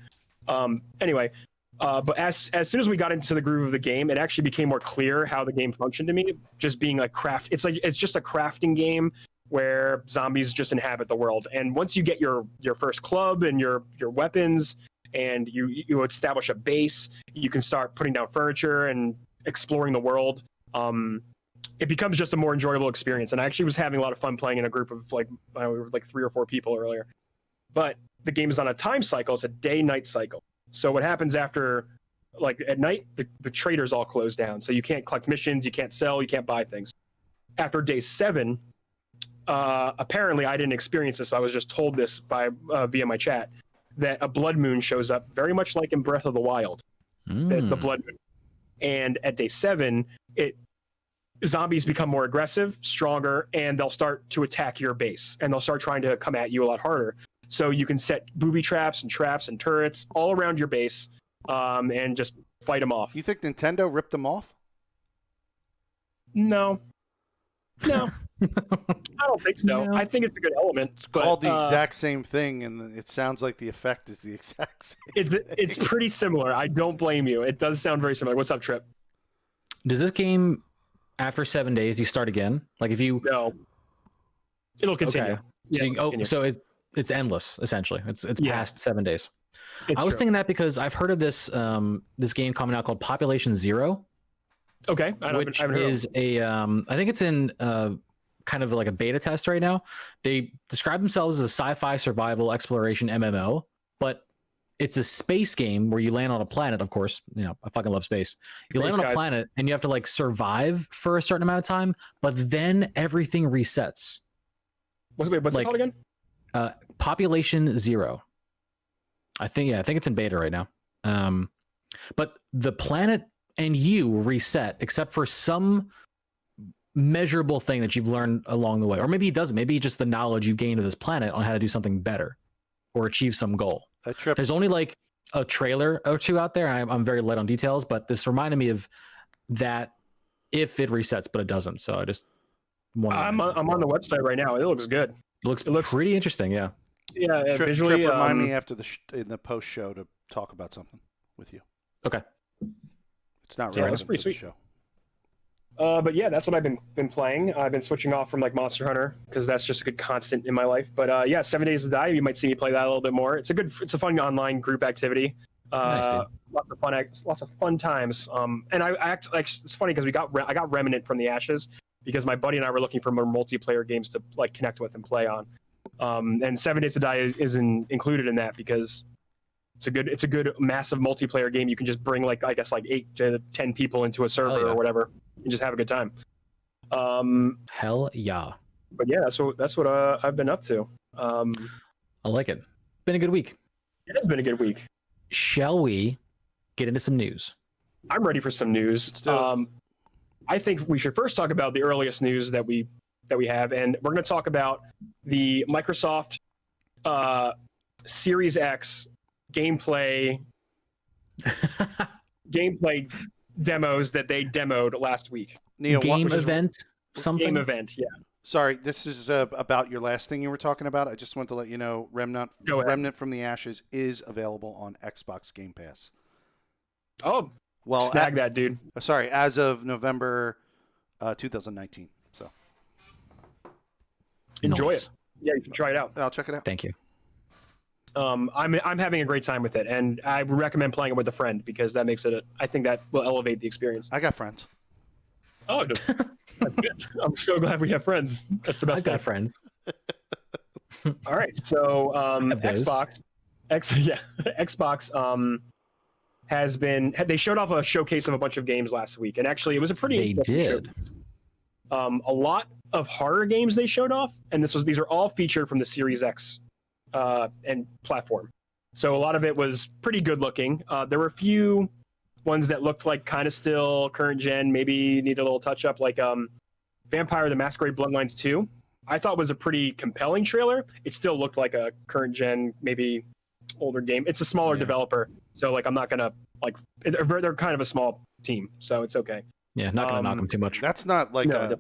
But as soon as we got into the groove of the game, it actually became more clear how the game functioned to me. Just being like it's just a crafting game where zombies just inhabit the world. And once you get your first club and your weapons, and you establish a base, you can start putting down furniture and exploring the world. It becomes just a more enjoyable experience. And I actually was having a lot of fun playing in a group of we were like 3 or 4 people earlier. but the game is on a time cycle. It's a day-night cycle. So what happens after, like at night, the traders all close down. So you can't collect missions, you can't sell, you can't buy things. After day 7, apparently I didn't experience this, but I was just told this by via my chat, that a blood moon shows up, very much like in Breath of the Wild, the blood moon. And at day 7, zombies become more aggressive, stronger, and they'll start to attack your base, and they'll start trying to come at you a lot harder. So you can set booby traps and turrets all around your base, and just fight them off. You think Nintendo ripped them off? No, I don't think so. No. I think it's a good element. It's called the exact same thing, and it sounds like the effect is the exact same. It's pretty similar. I don't blame you. It does sound very similar. What's up, Trip? Does this game, after 7 days, you start again? Like if you No, it'll continue. Okay. Yeah, So, it'll continue. so it's endless essentially. It's Yeah. past 7 days. It's I was true. thinking that because I've heard of this this game coming out called Population Zero, Okay, which I haven't heard of is a I think it's in kind of like a beta test right now. They describe themselves as a sci-fi survival exploration MMO, but it's a space game where you land on a planet. Of course, you know I fucking love space. You land Space on a guys. planet and you have to like survive for a certain amount of time, but then everything resets. What's it like- called again? Population Zero. I think it's in beta right now. But the planet and you reset except for some measurable thing that you've learned along the way. Or maybe it doesn't. Maybe just the knowledge you've gained of this planet on how to do something better or achieve some goal. A trip. There's only like a trailer or two out there. I'm very light on details, but this reminded me of that if it resets, but it doesn't. So I just wanted to I'm mention on the website right now. It looks good. it looks it looks- pretty interesting. Yeah. Yeah, Trip, visually. remind me after in the post show to talk about something with you. Okay. It's not Yeah, relevant that's pretty to the sweet. show. But yeah, that's what I've been playing. I've been switching off from like Monster Hunter because that's just a good constant in my life. But yeah, 7 Days to Die. You might see me play that a little bit more. It's a fun online group activity. Nice, dude. Lots of fun times. And I act like it's funny because I got Remnant from the Ashes because my buddy and I were looking for more multiplayer games to like connect with and play on. And 7 Days to Die is included in that because it's a good massive multiplayer game. You can just bring like 8 to 10 people into a server yeah. or whatever and just have a good time. Hell yeah. But yeah, that's what I've been up to. I like it. Been a good week. It has been a good week. Shall we get into some news? I'm ready for some news. Let's do it. I think we should first talk about the earliest news that we have, and we're going to talk about the Microsoft Series X gameplay demos that they demoed last week. Neil, Game event? Something? Game event, yeah. Sorry, this is about your last thing you were talking about. I just want to let you know, Go ahead. Remnant from the Ashes is available on Xbox Game Pass. Oh, Well, snag that, dude. sorry, as of November 2019. So Enjoy Nice. it. Yeah, you can try it out. I'll check it out. Thank you. I'm having a great time with it, and I would recommend playing it with a friend because that makes it. I think that will elevate the experience. I got friends. Oh, that's good. I'm so glad we have friends. That's the I've best got thing. friends. All right, so have those. Xbox has been. They showed off a showcase of a bunch of games last week, and actually, it was a pretty. They interesting did. showcase. A lot of horror games they showed off, and these are all featured from the Series X and platform. So a lot of it was pretty good looking. There were a few ones that looked like kind of still current gen, maybe need a little touch up, like Vampire: The Masquerade Bloodlines 2. I thought was a pretty compelling trailer. It still looked like a current gen, maybe older game. It's a smaller Yeah. developer, so like I'm not gonna like. They're kind of a small team, so it's okay. Yeah, not gonna knock Um, them too much. That's not like No,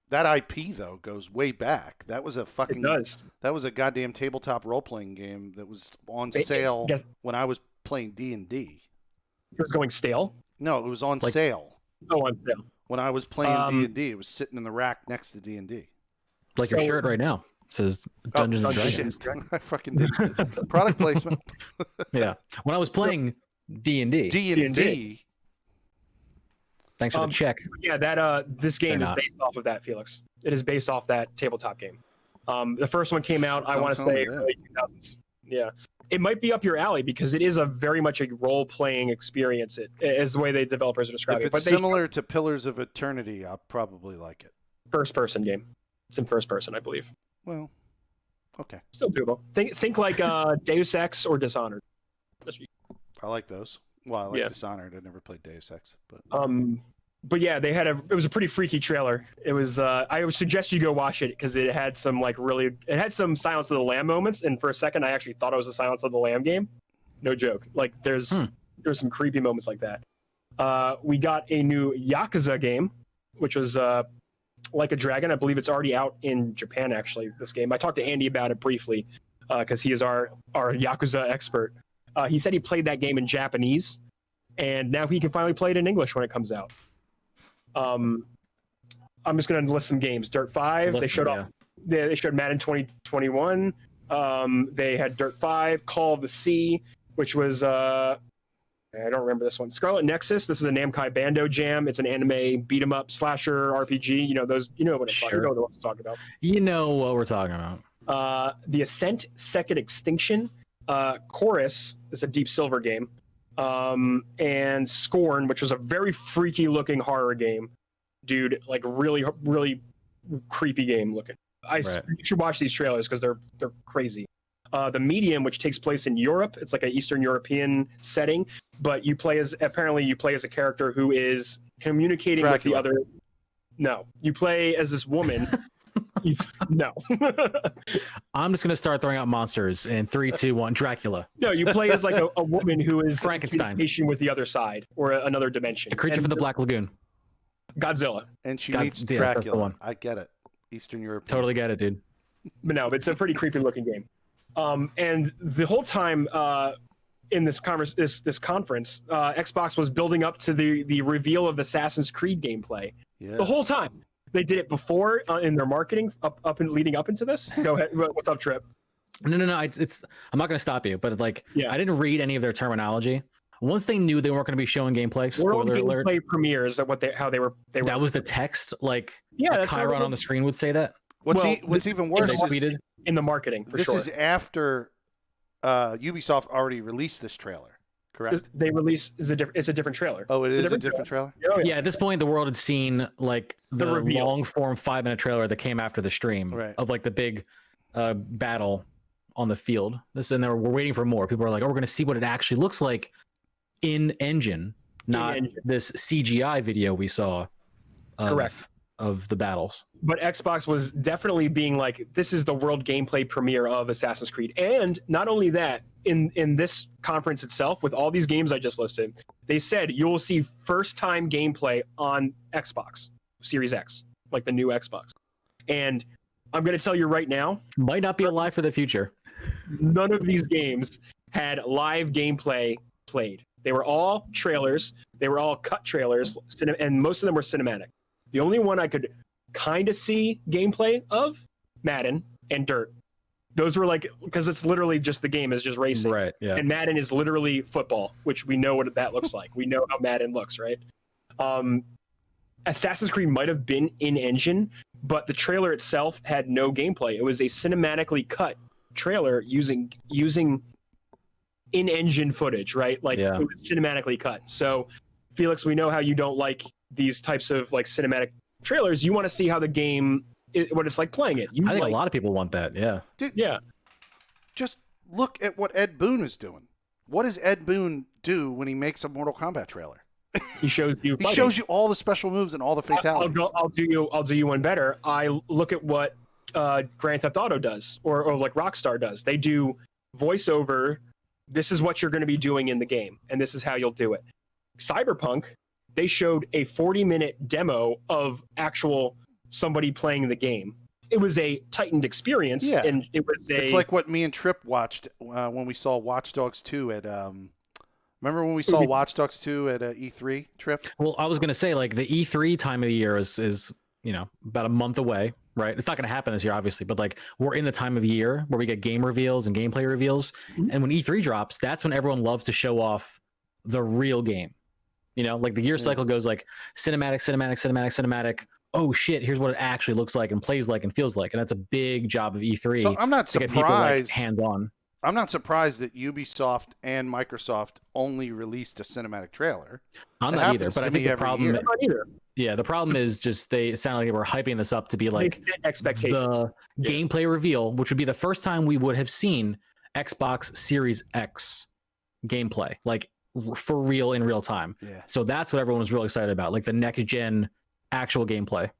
that IP though goes way back. That was a It fucking does. that was a goddamn tabletop role playing game that was on It- sale yes. when I was playing D&D. It was going stale. No, it was on Like- sale Oh, on sale. when I was playing Um, D&D. It was sitting in the rack next to D&D. Like your so- shirt right now. It says Dungeons and Dungeons Dragons. Shit. I fucking did product placement. Yeah. When I was playing D&D. D&D. Thanks for the check. Yeah, that this game They're is not. based off of that, Felix. It is based off that tabletop game. The first one came out, I Don't want to tell me say, that. early 2000s. Yeah. It might be up your alley because it is a very much a role-playing experience. It is the way the developers are describing If it. But it's similar to Pillars of Eternity, I'll probably like it. first-person game. It's in first person, I believe. Well, okay. Still doable. Think like Deus Ex or Dishonored. I like those. Well, I like Yeah. Dishonored. I never played Deus Ex, but But yeah, it was a pretty freaky trailer. It was I would suggest you go watch it because it had some it had some Silence of the Lamb moments, and for a second I actually thought it was a Silence of the Lamb game. No joke. Like there's some creepy moments like that. We got a new Yakuza game, which was Like a Dragon. I believe it's already out in Japan actually, this game. I talked to Andy about it briefly because he is our Yakuza expert. He said he played that game in Japanese, and now he can finally play it in English when it comes out. I'm just going to list some games. Dirt 5. They showed off. They showed Madden 2021. They had Dirt 5, Call of the Sea, which was I don't remember this one. Scarlet Nexus. This is a Namco Bandai jam. It's an anime beat 'em up slasher RPG. You know those. You know what it's Sure. you know what I'm talking about. You know what we're talking about. The Ascent: Second Extinction. Chorus is a Deep Silver game. And Scorn, which was a very freaky looking horror game, dude, like really creepy game looking. You should watch these trailers because they're crazy. The Medium, which takes place in Europe, it's like an Eastern European setting, but you play as a character who is communicating Dracula. with the other. No, you play as this woman. No. I'm just gonna start throwing out monsters in 3, 2, 1. Dracula, No, you play as like a woman who is in Frankenstein. communication with the other side or another dimension. the creature And from the Black Lagoon. Godzilla. and she God- meets yeah, that's the Dracula. one. I get it. Eastern Europe. Totally get it, dude. But no, it's a pretty creepy looking game. And the whole time in this conference, Xbox was building up to the reveal of Assassin's Creed gameplay. Yes. The whole time. They did it before in their marketing up and leading up into this. Go ahead. What's up, Trip? No. It's I'm not gonna stop you, but like, Yeah. I didn't read any of their terminology. Once they knew they weren't gonna be showing gameplay, World spoiler alert. gameplay premieres at how they were. That was the text. Like, Yeah, that's how Chiron they- on the screen would say that. What's well, even They worse is tweeted. in the marketing for this sure. is after Ubisoft already released this trailer, correct? They released it's a different trailer. Oh, It's is a different trailer? Oh, Yeah, at this point, the world had seen like the reveal. long form 5-minute trailer that came after the stream Right. of like the big battle on the field. And we're waiting for more. People are like, "Oh, we're going to see what it actually looks like in engine, not engine. this CGI video we saw." Correct. Of the battles. But Xbox was definitely being like, this is the world gameplay premiere of Assassin's Creed. And not only that, in this conference itself, with all these games I just listed, they said you will see first time gameplay on Xbox Series X, like the new Xbox. And I'm going to tell you right now, Might not be alive for the future. none of these games had live gameplay played. They were all trailers. They were all cut trailers, and most of them were cinematic. The only one I could kind of see gameplay of, Madden and Dirt. Those were like, because it's literally just the game is just racing. Right. Yeah. And Madden is literally football, which we know what that looks like. We know how Madden looks, right? Assassin's Creed might have been in engine, but the trailer itself had no gameplay. It was a cinematically cut trailer using in-engine footage, right? Like Yeah. it was cinematically cut. So, Felix, we know how you don't like these types of like cinematic trailers. You want to see how the game, what it's like playing it. I think a lot of people want that. Yeah. Dude, Yeah. just look at what Ed Boon is doing. What does Ed Boon do when he makes a Mortal Kombat trailer? He shows you. He shows you all the special moves and all the fatalities. I'll do you one better. I look at what Grand Theft Auto does, or like Rockstar does. They do voiceover. This is what you're going to be doing in the game, and this is how you'll do it. Cyberpunk, they showed a 40-minute demo of actual somebody playing the game. It was a tightened experience, Yeah. and it was It's like what me and Trip watched when we saw Watch Dogs 2 at. Remember when we saw Watch Dogs 2 at E3, Trip? Well, I was gonna say like the E3 time of the year is about a month away, right? It's not gonna happen this year, obviously, but like we're in the time of year where we get game reveals and gameplay reveals, and when E3 drops, that's when everyone loves to show off the real game. Like the year cycle goes like cinematic, oh shit, here's what it actually looks like and plays like and feels like. And that's a big job of E3 So I'm not to get people like surprised. hands on. I'm not surprised that Ubisoft and Microsoft only released a cinematic trailer. I'm It not either, happens but to I think me the every problem, year. Not either. yeah, the problem is just it sounded like they were hyping this up to be like They set expectations. the Yeah. gameplay reveal, which would be the first time we would have seen Xbox Series X gameplay, like for real in real time. Yeah. So that's what everyone was really excited about, like the next gen actual gameplay.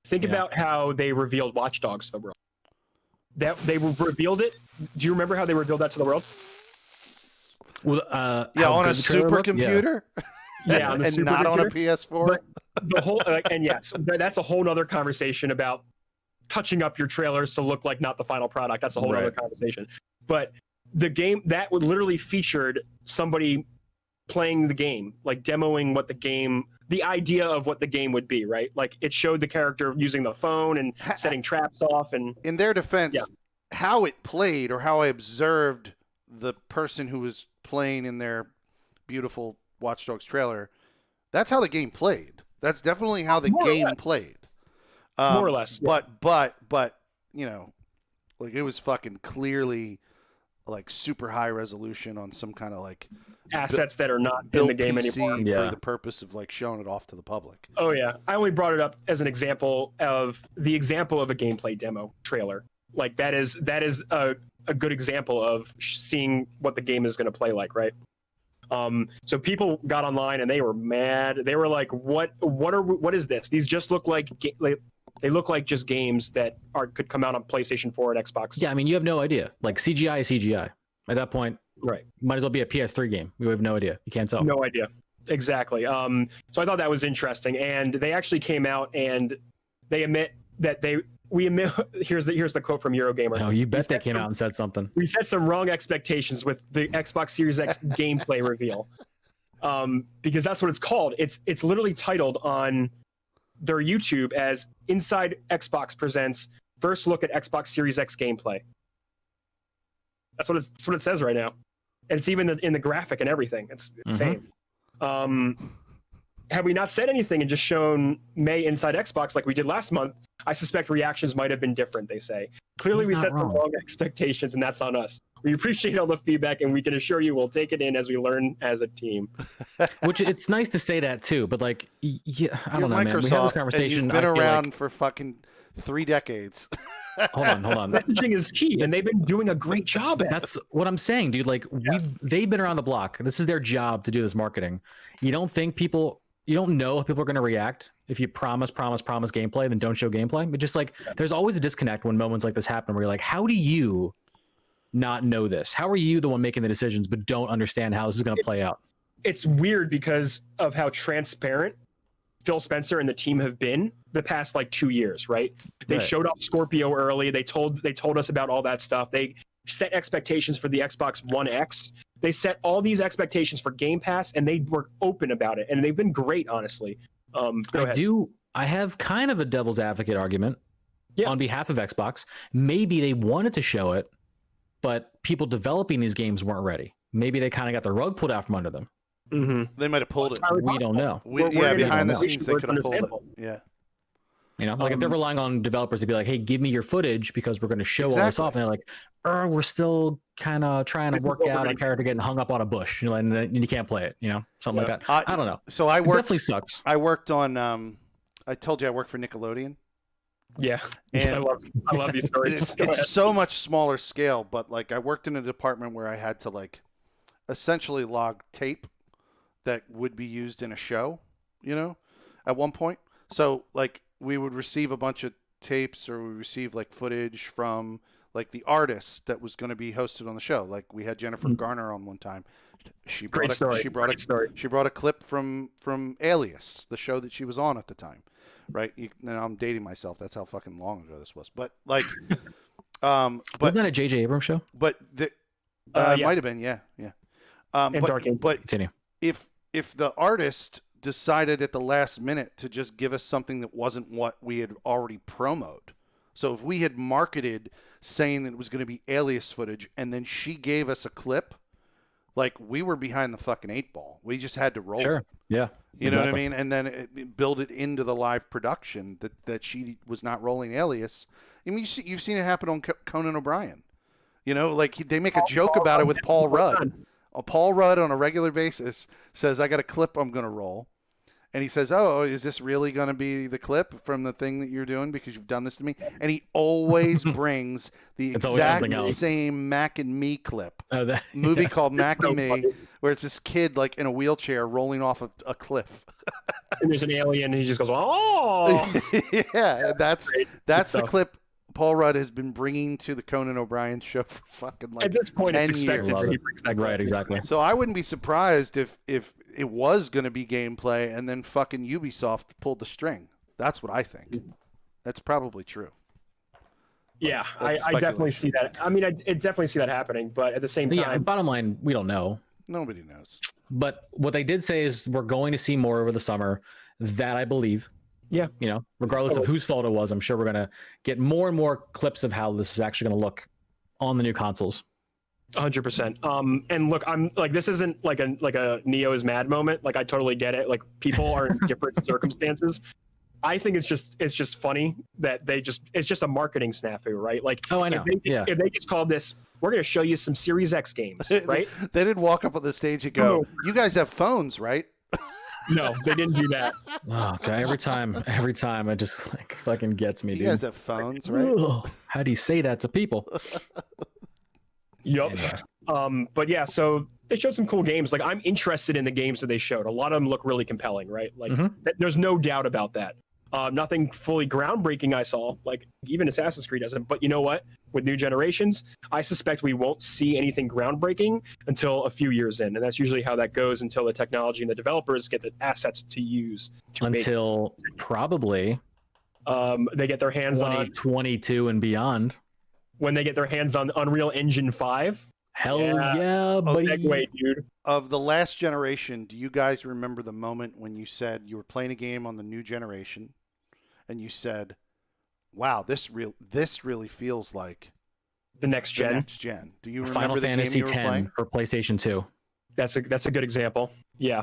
Think Yeah. about how they revealed Watch Dogs to the world. That they revealed it. Do you remember how they revealed that to the world? Well, Yeah, how on a good the trailer looked? Yeah. supercomputer. Yeah, on the and not on a supercomputer. PS4. But the whole and yes, that's a whole other conversation about touching up your trailers to look like not the final product. That's a whole other Right. conversation. But the game that would literally featured somebody playing the game, like demoing what the game, the idea of what the game would be, right? Like it showed the character using the phone and setting traps off, and In their defense, Yeah. how it played or how I observed the person who was playing in their beautiful Watch Dogs trailer, that's how the game played. That's definitely how the More or game less. played. more or less. Yeah. But you know, like it was fucking clearly like super high resolution on some kind of like assets that are not in built the game PC anymore. Yeah. for the purpose of like showing it off to the public. Oh yeah, I only brought it up as an example of a gameplay demo trailer. Like that is a good example of seeing what the game is going to play like, right? So people got online and they were mad. They were like, what is this? These just look like they look like just games that could come out on PlayStation 4 and Xbox. Yeah, I mean, you have no idea. Like CGI is CGI. At that point, Right. might as well be a PS3 game. We have no idea. You can't tell. No idea. Exactly. So I thought that was interesting, and they actually came out and they admit that here's the quote from Eurogamer. No, you bet they set came some- out and said something. We set some wrong expectations with the Xbox Series X gameplay reveal, because that's what it's called. It's literally titled on their YouTube as "Inside Xbox Presents First Look at Xbox Series X Gameplay." That's what it says right now, and it's even in the graphic and everything. It's insane. Had we not said anything and just shown May Inside Xbox like we did last month, I suspect reactions might have been different, they say. Clearly, He's we not set some wrong. wrong expectations, and that's on us. We appreciate all the feedback, and we can assure you we'll take it in as we learn as a team. Which it's nice to say that too, but like, yeah, I You're don't know, man. We had this Microsoft, conversation. and you've been I feel around like, for fucking 3 decades. hold on. Messaging is key, and they've been doing a great job at it. That's what I'm saying, dude. Like they've been around the block. This is their job to do this marketing. You don't know how people are going to react if you promise gameplay, then don't show gameplay. But just like there's always a disconnect when moments like this happen where you're like, how do you not know this? How are you the one making the decisions but don't understand how this is going to play out? It's weird because of how transparent Phil Spencer and the team have been the past like 2 years, right? They Right. showed off Scorpio early. They told us about all that stuff. They set expectations for the Xbox One X. They set all these expectations for Game Pass, and they were open about it, and they've been great, honestly. Go ahead. I have kind of a devil's advocate argument on behalf of Xbox. Maybe they wanted to show it, but people developing these games weren't ready. Maybe they kind of got the rug pulled out from under them. Mm-hmm. They might have pulled it. We don't know. Behind the know. scenes, they could have pulled it. Understandable. Yeah. You know, like if they're relying on developers to be like, "Hey, give me your footage because we're going to show all this Exactly. off," and they're like, "We're still kind of trying to This is work what we're out a gonna character getting hung up on a bush, you know, and then you can't play it, you know, something like that." I don't know. So I It worked. definitely sucks. I worked on. I told you I worked for Nickelodeon. Yeah, And I love these stories. It's, Go ahead. it's so much smaller scale, but like I worked in a department where I had to like essentially log tape that would be used in a show, you know, at one point. So like we would receive a bunch of tapes or we receive like footage from like the artist that was going to be hosted on the show. Like we had Jennifer Garner on one time. She brought Great story. She brought Great story. She brought a clip from Alias, the show that she was on at the time. Right? Now I'm dating myself. That's how fucking long ago this was. But like Wasn't that a J.J. Abrams show? but the Yeah. might have been, yeah. And Dark Age. But Continue. if the artist decided at the last minute to just give us something that wasn't what we had already promoted, so if we had marketed saying that it was going to be Alias footage, and then she gave us a clip Like we were behind the fucking 8-ball. We just had to roll Sure. it. Yeah. You know what I Exactly. mean? And then build it into the live production that she was not rolling Alias. I mean, you've seen it happen on Conan O'Brien. You know, like they make a joke about it with Paul Rudd. Paul Rudd on a regular basis says, I got a clip I'm going to roll. And he says, oh, is this really going to be the clip from the thing that you're doing because you've done this to me? And he always brings the It's always exact something else. same Mac and Me clip. Oh, that, Movie called Mac So and Me, funny. where it's this kid like in a wheelchair rolling off a cliff. And there's an alien, and he just goes, "Oh!" Yeah, that's Great. the stuff. clip Paul Rudd has been bringing to the Conan O'Brien show for fucking like At this point, 10 it's expected years. that he brings that right. clip. Exactly. So I wouldn't be surprised if it was going to be gameplay and then fucking Ubisoft pulled the string. That's what I think. That's probably true. Yeah, That's I definitely speculation. see that. I mean, I definitely see that happening, but at the same But yeah. time, Bottom line, we don't know. Nobody knows. But what they did say is we're going to see more over the summer. That I believe. Yeah. You know, regardless of whose fault it was, I'm sure we're gonna get more and more clips of how this is actually gonna look on the new consoles. 100%. And look, I'm like, this isn't like a Neo is mad moment. Like, I totally get it. Like, people are in different circumstances. I think it's just funny that it's just a marketing snafu, right? Like, Oh, I know. If they just called this, we're going to show you some Series X games, right? They didn't walk up on the stage and go, No. "You guys have phones, right?" No, they didn't do that. Oh, okay. Every time, it just like fucking gets me, You dude. guys have phones, right? Ugh, how do you say that to people? Yup. Yeah. But yeah, so they showed some cool games. Like, I'm interested in the games that they showed. A lot of them look really compelling, right? Like, Mhm. there's no doubt about that. Nothing fully groundbreaking I saw, like even Assassin's Creed doesn't. But you know what? With new generations, I suspect we won't see anything groundbreaking until a few years in, and that's usually how that goes until the technology and the developers get the assets to use to Until probably make. They get their hands on 2022 and beyond. when they get their hands on Unreal Engine 5. Hell Yeah. yeah, buddy. Segway, dude. Of the last generation, do you guys remember the moment when you said you were playing a game on the new generation and you said, "Wow, this really feels like The next the gen. next gen." Do you remember Final the Fantasy game you were X playing? for PlayStation 2. That's a good example. Yeah.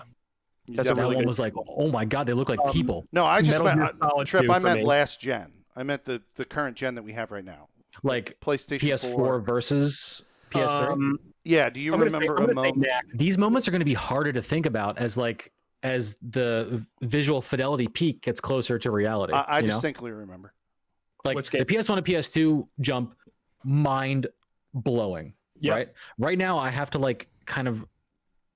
You That's a That definitely- really one good was like, oh my god, they look like Um, people. No, I just Metal meant Gear Solid Trip. 2 I for meant me. last gen. I meant the current gen that we have right now. Like PlayStation PS4 versus PS3. Yeah. Do you I'm gonna say- remember I'm a gonna say moment? knack. These moments are going to be harder to think about as the visual fidelity peak gets closer to reality. I you know? distinctly remember. Like Which the game? PS1 to PS2 jump, mind blowing. Yep. Right now, I have to like kind of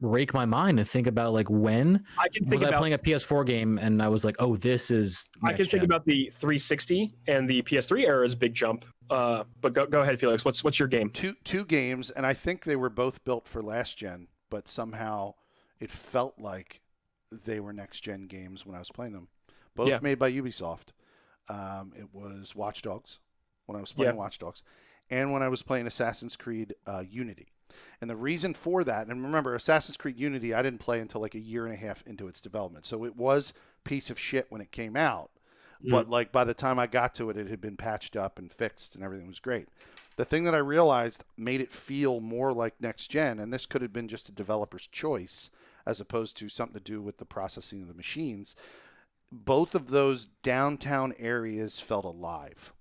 rake my mind and think about like when I can think was I about playing a PS4 game and I was like, oh, this is. I can next think gen. about the 360 and the PS3 era's big jump. But go ahead, Felix. What's your game? Two games, and I think they were both built for last gen, but somehow it felt like they were next gen games when I was playing them. Both Yeah. made by Ubisoft. It was Watch Dogs when I was playing Yeah. Watch Dogs, and when I was playing Assassin's Creed Unity. And the reason for that, and remember, Assassin's Creed Unity, I didn't play until like a year and a half into its development, so it was piece of shit when it came out. But like by the time I got to it, it had been patched up and fixed, and everything was great. The thing that I realized made it feel more like next gen, and this could have been just a developer's choice as opposed to something to do with the processing of the machines. Both of those downtown areas felt alive,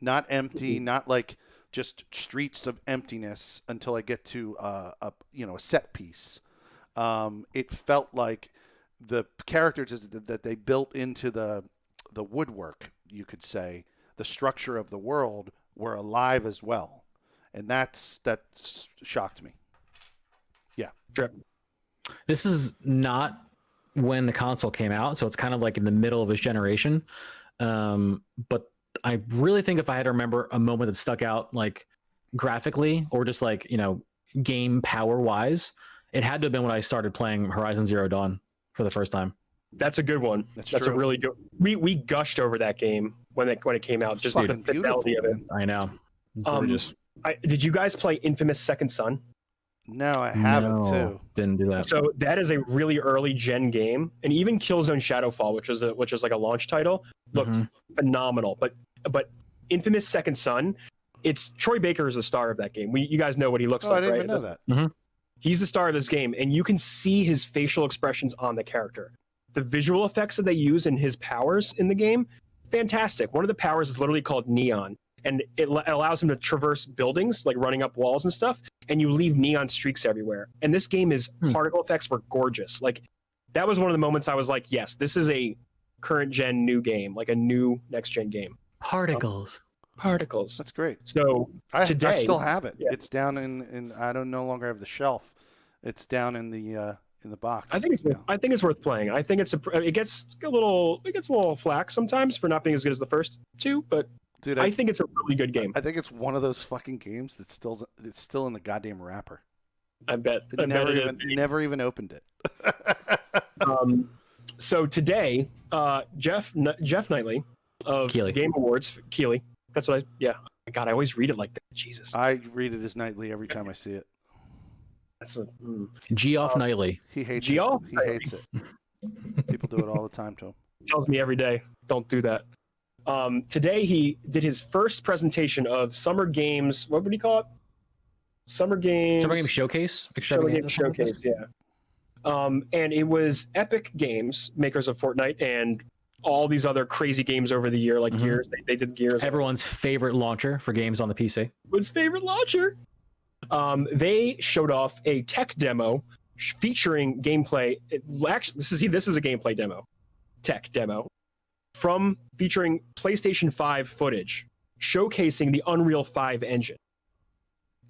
not empty, not like just streets of emptiness until I get to a set piece. It felt like the characters that they built into the woodwork, you could say, the structure of the world were alive as well, and that shocked me. Trip. This is not when the console came out, so it's kind of like in the middle of this generation. But I really think if I had to remember a moment that stuck out, like graphically or just like game power wise, it had to have been when I started playing Horizon Zero Dawn for the first time. That's a good one. That's a true. really good. We gushed over that game when it came out. It's Just fucking the fidelity of beautiful, it. man. I know, Um, gorgeous. Did you guys play Infamous Second Son? No, I haven't No, too. Didn't do that. So that is a really early gen game, and even Killzone Shadowfall, which was like a launch title, looked Mhm. phenomenal. But Infamous Second Son, it's Troy Baker is the star of that game. You guys know what he looks Oh, I like, didn't right? even know that. He's the star of this game, and you can see his facial expressions on the character. The visual effects that they use in his powers in the game, fantastic. One of the powers is literally called Neon, and it allows him to traverse buildings, like running up walls and stuff, and you leave neon streaks everywhere. And this game is particle effects were gorgeous. Like, that was one of the moments I was like, yes, this is a current gen new game, like a new next gen game. Particles. Particles. That's great. So I today, still have it. Yeah. It's down in I don't no longer have the shelf. It's down in the box. I think it's worth playing. I think it gets a little flack sometimes for not being as good as the first two, but Dude, I think it's a really good game. I think it's one of those fucking games that's still in the goddamn wrapper. I bet. Never even opened it. So today, Jeff Knightley of Keighley. Game Awards, Keighley. That's what God, I always read it like that. Jesus. I read it as Nightly every time I see it. That's what. Geoff Knightley. He hates Geoff it. He hates it. People do it all the time to him. Tells me every day, don't do that. Today he did his first presentation of Summer Games. What would he call it? Summer Games Showcase. Summer Games Showcase. Yeah. And it was Epic Games, makers of Fortnite and all these other crazy games over the year, like Gears. They did Gears. Everyone's favorite launcher for games on the PC. His favorite launcher. They showed off a tech demo featuring gameplay. This is a gameplay demo, tech demo, featuring PlayStation 5 footage, showcasing the Unreal 5 engine.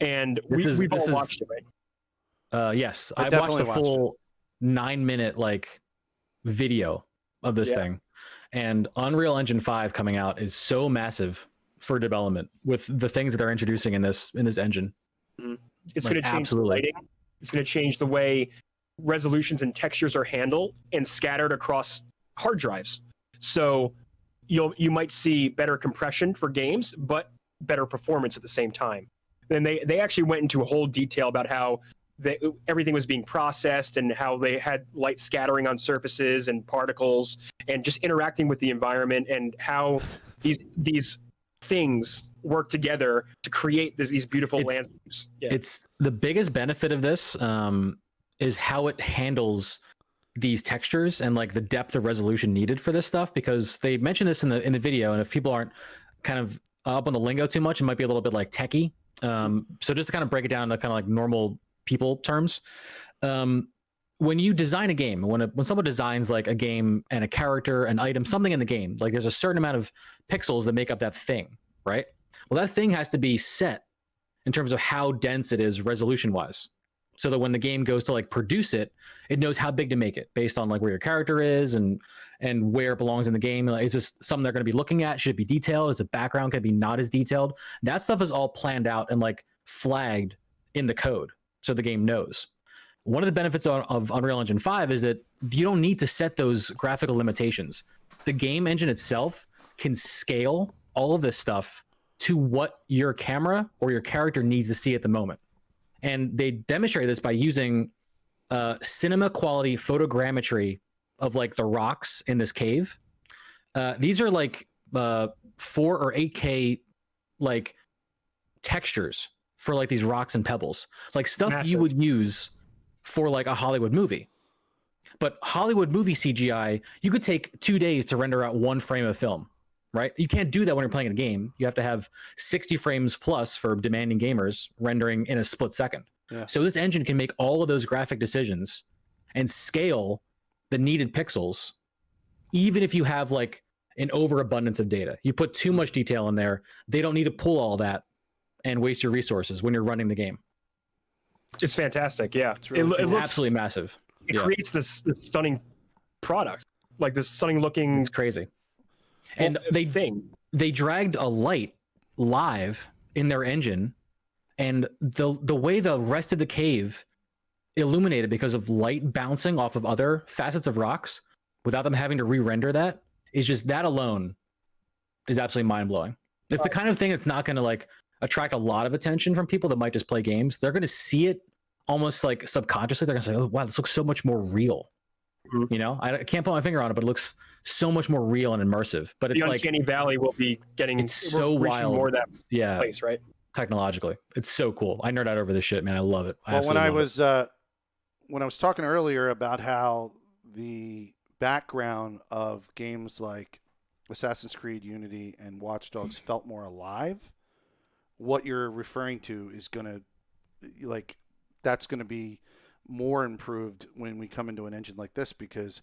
And we've all watched it, right? Yes, I watched the full 9-minute video of this thing, and Unreal Engine 5 coming out is so massive for development with the things that they're introducing in this engine. It's going to change the lighting. It's going to change the way resolutions and textures are handled and scattered across hard drives. So you might see better compression for games, but better performance at the same time. Then they actually went into a whole detail about how everything was being processed and how they had light scattering on surfaces and particles and just interacting with the environment and how these things work together to create these beautiful landscapes. Yeah. It's the biggest benefit of this is how it handles these textures and the depth of resolution needed for this stuff, because they mentioned this in the video, and if people aren't kind of up on the lingo too much, it might be a little bit techie. So just to kind of break it down to kind of normal people terms, when you design a game, when someone designs a game and a character, an item, something in the game, there's a certain amount of pixels that make up that thing, right? Well, that thing has to be set in terms of how dense it is resolution wise, so that when the game goes to produce it, it knows how big to make it based on where your character is and where it belongs in the game. Is this something they're going to be looking at? Should it be detailed? Is the background going to be not as detailed? That stuff is all planned out and flagged in the code, so the game knows. One of the benefits of Unreal Engine 5 is that you don't need to set those graphical limitations. The game engine itself can scale all of this stuff to what your camera or your character needs to see at the moment. And they demonstrate this by using cinema quality photogrammetry of the rocks in this cave. These are 4 or 8K textures for these rocks and pebbles, stuff Massive. You would use for a Hollywood movie. But Hollywood movie CGI, you could take 2 days to render out 1 frame of film, right? You can't do that when you're playing a game. You have to have 60 frames plus for demanding gamers rendering in a split second. Yeah. So this engine can make all of those graphic decisions and scale the needed pixels, even if you have an overabundance of data. You put too much detail in there, they don't need to pull all that and waste your resources when you're running the game. It's fantastic. Yeah, It's really It's cool. absolutely massive. It creates this stunning product, this stunning looking. It's crazy. And they dragged a light live in their engine, and the way the rest of the cave illuminated because of light bouncing off of other facets of rocks without them having to re-render that is just, that alone is absolutely mind-blowing. It's the kind of thing that's not going to attract a lot of attention from people that might just play games. They're going to see it almost subconsciously. They're going to say, oh wow, this looks so much more real. You know, I can't put my finger on it, but it looks so much more real and immersive. But it's the Uncanny Valley will be getting, it's so reaching wild. more that place, right? technologically. It's so cool. I nerd out over this shit, man. I love it. Well, when I was talking earlier about how the background of games like Assassin's Creed Unity and Watch Dogs felt more alive, what you're referring to is going to, like, that's going to be more improved when we come into an engine like this, because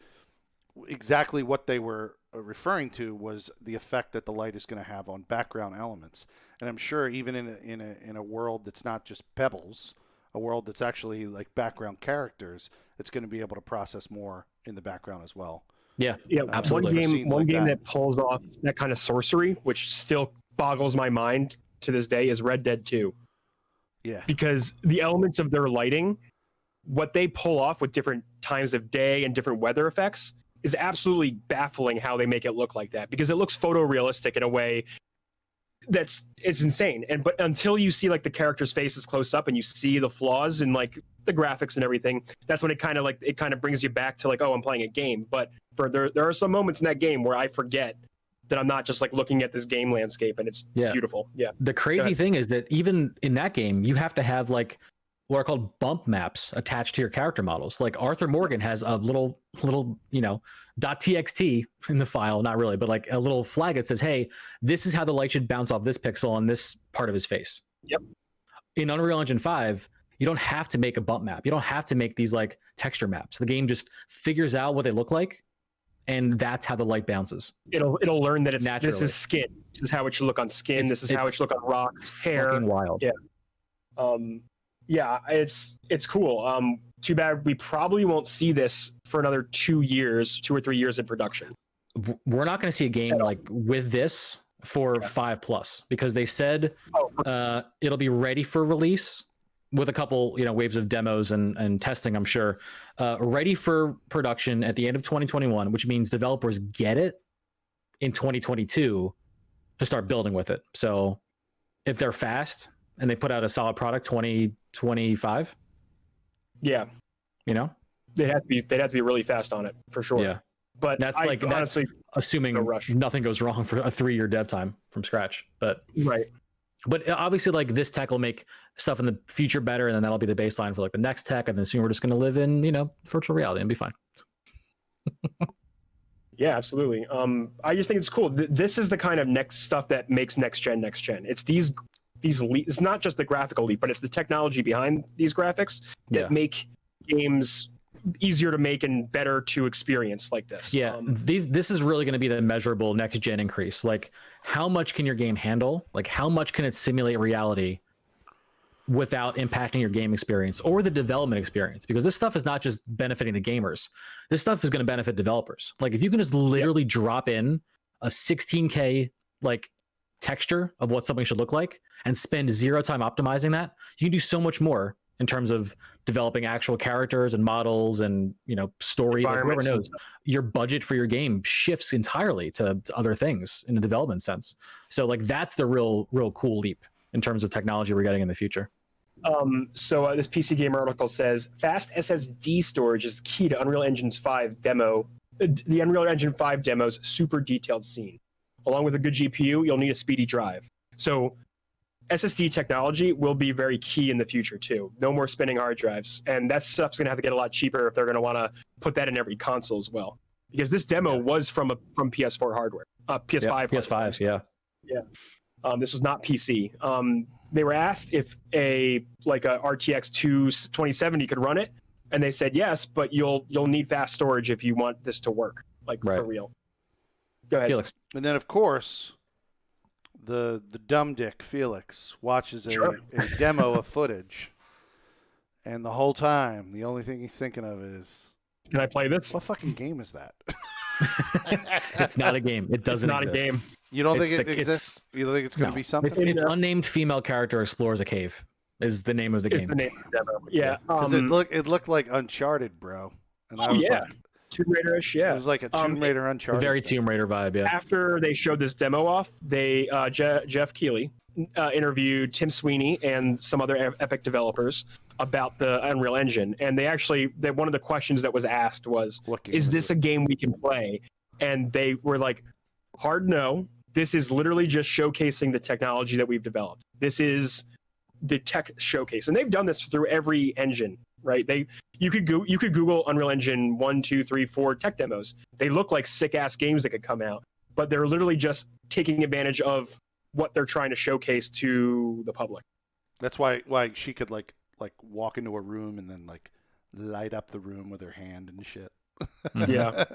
exactly what they were referring to was the effect that the light is going to have on background elements. And I'm sure even in a world that's not just pebbles, a world that's actually like background characters, it's going to be able to process more in the background as well. Yeah, absolutely. One game that pulls off that kind of sorcery, which still boggles my mind to this day, is Red Dead 2. Yeah. Because the elements of their lighting, what they pull off with different times of day and different weather effects, is absolutely baffling how they make it look like that, because it looks photorealistic in a way it's insane. But until you see like the characters' faces close up and you see the flaws in like the graphics and everything, that's when it kind of brings you back to like, oh, I'm playing a game. But there are some moments in that game where I forget that I'm not just like looking at this game landscape, and it's beautiful. Yeah. The crazy thing is that even in that game, you have to have like what are called bump maps attached to your character models. Like Arthur Morgan has a little, .txt in the file, not really, but like a little flag that says, hey, this is how the light should bounce off this pixel on this part of his face. Yep. In Unreal Engine 5, you don't have to make a bump map. You don't have to make these like texture maps. The game just figures out what they look like, and that's how the light bounces. It'll learn that this is skin. This is how it should look on skin. This is how it should look on rocks, hair. Fucking wild. Yeah. Yeah, it's cool. Too bad we probably won't see this for another 2 or 3 years in production. We're not going to see a game like with this for 5+, because they said it'll be ready for release with a couple, waves of demos and testing, I'm sure, ready for production at the end of 2021, which means developers get it in 2022 to start building with it. So if they're fast and they put out a solid product 2025, yeah, they'd have to be really fast on it for sure. Yeah, but that's honestly assuming nothing goes wrong for a 3-year dev time from scratch. But right. But obviously, like, this tech will make stuff in the future better, and then that'll be the baseline for like the next tech, and then soon we're just going to live in virtual reality and be fine. Yeah, absolutely. I just think it's cool. This is the kind of next stuff that makes next gen. It's these it's not just the graphical leap, but it's the technology behind these graphics that make games easier to make and better to experience like this. Yeah, this is really going to be the measurable next gen increase. Like, how much can your game handle? Like, how much can it simulate reality without impacting your game experience or the development experience? Because this stuff is not just benefiting the gamers. This stuff is going to benefit developers. Like, if you can just literally drop in a 16K like texture of what something should look like and spend 0 time optimizing that, you can do so much more in terms of developing actual characters and models and story. Like, whoever knows, your budget for your game shifts entirely to other things in the development sense. So like, that's the real cool leap in terms of technology we're getting in the future. So this PC Gamer article says fast SSD storage is key to Unreal Engine 5 demo. The Unreal Engine 5 demo's super detailed scene. Along with a good GPU, you'll need a speedy drive. So SSD technology will be very key in the future too. No more spinning hard drives, and that stuff's gonna have to get a lot cheaper if they're gonna want to put that in every console as well. Because this demo was from PS4 hardware, PS5. PS5s, yeah. This was not PC. They were asked if a RTX 2070 could run it, and they said yes, but you'll need fast storage if you want this to work, for real. Go ahead, Felix. And then, of course, the dumb dick Felix watches a demo of footage, and the whole time, the only thing he's thinking of is, can I play this? What fucking game is that? It's not a game. It doesn't exist. Not a game. You don't think it exists? You don't think it's going to be something? It's unnamed female character explores a cave is the name of the game. It's the name of the demo. Yeah. Because it looked like Uncharted, bro. And I was like, Tomb Raider-ish, yeah. It was like a Tomb Raider Uncharted. Very Tomb Raider vibe, yeah. After they showed this demo off, they Jeff Keighley interviewed Tim Sweeney and some other Epic developers about the Unreal Engine, and one of the questions that was asked was, "Is this a game we can play?" And they were like, "Hard no, This is literally just showcasing the technology that we've developed. This is the tech showcase, and they've done this through every engine, right? You could Google Unreal Engine 1, 2, 3, 4 tech demos. They look like sick ass games that could come out, but they're literally just taking advantage of what they're trying to showcase to the public. That's why she could like walk into a room and then like light up the room with her hand and shit. Yeah,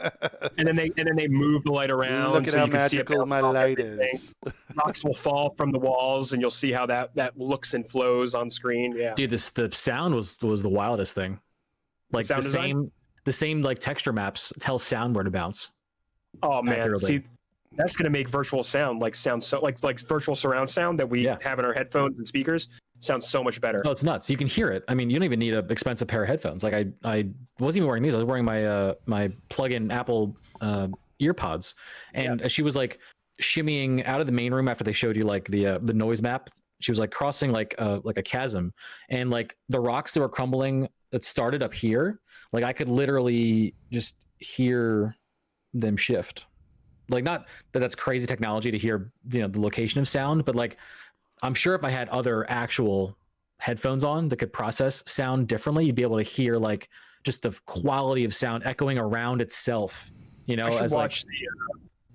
and then they move the light around. Look at so how you can see magical my light everything. is. Rocks will fall from the walls, and you'll see how that looks and flows on screen. Yeah, Dude, the sound was the wildest thing. Like sound design? the same like texture maps tell sound where to bounce. Oh man, accurately. see, that's gonna make virtual sound sound so like virtual surround sound that we Yeah. have in our headphones and speakers sounds so much better. Oh, it's nuts. You can hear it. I mean, you don't even need an expensive pair of headphones. Like I wasn't even wearing these. I was wearing my my plug-in Apple ear pods, and she was like shimmying out of the main room after they showed you like the noise map. She was like crossing like a chasm, and like the rocks that were crumbling that started up here, like I could literally just hear them shift. Like, not that that's crazy technology to hear, you know, the location of sound, but like I'm sure if I had other actual headphones on that could process sound differently, you'd be able to hear like just the quality of sound echoing around itself, you know. I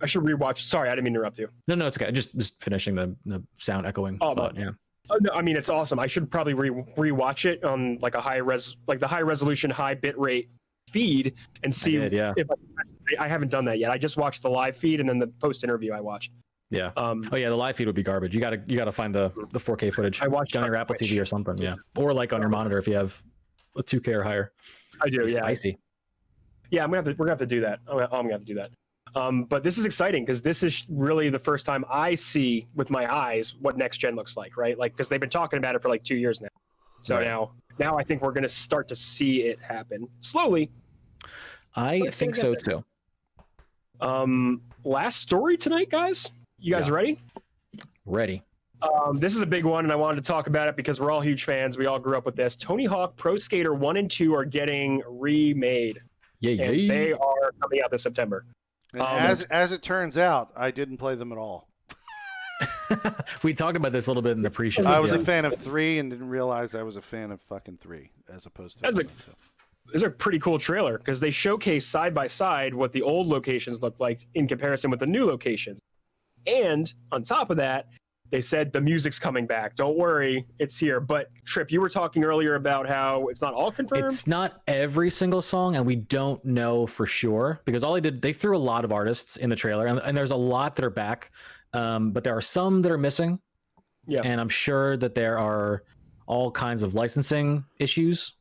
should rewatch. Sorry, I didn't mean to interrupt you. No, it's okay. Just finishing the sound echoing thought. Yeah. Oh, no, I mean, it's awesome. I should probably rewatch it on like a high resolution, high bit rate feed and see if I haven't done that yet. I just watched the live feed and then the post interview I watched. Yeah. Oh yeah, the live feed would be garbage. You gotta find the 4K footage. I watched on your on Apple Twitch. TV or something. Yeah. Or like on your monitor if you have a 2K or higher. I do. It's Yeah. spicy. Yeah, we're gonna have to do that. I'm gonna have to do that. But this is exciting because this is really the first time I see with my eyes what next gen looks like, right? Like, because they've been talking about it for like 2 years now. So Right. now I think we're gonna start to see it happen slowly. I Let's think get so there. too. Last story tonight, guys. You guys Yeah. ready? Ready. This is a big one, and I wanted to talk about it because we're all huge fans. We all grew up with this. Tony Hawk Pro Skater 1 and 2 are getting remade, Yeah, and yeah. they are coming out this September. And as it turns out, I didn't play them at all. We talked about this a little bit in the pre-show. I was yeah. a fan of 3 and didn't realize I was a fan of fucking 3 as opposed to. That's It's a pretty cool trailer because they showcase side by side what the old locations look like in comparison with the new locations. And on top of that, they said the music's coming back. Don't worry, it's here. But Trip, you were talking earlier about how it's not all confirmed. It's not every single song, and we don't know for sure because they threw a lot of artists in the trailer, and there's a lot that are back, but there are some that are missing. Yeah. And I'm sure that there are all kinds of licensing issues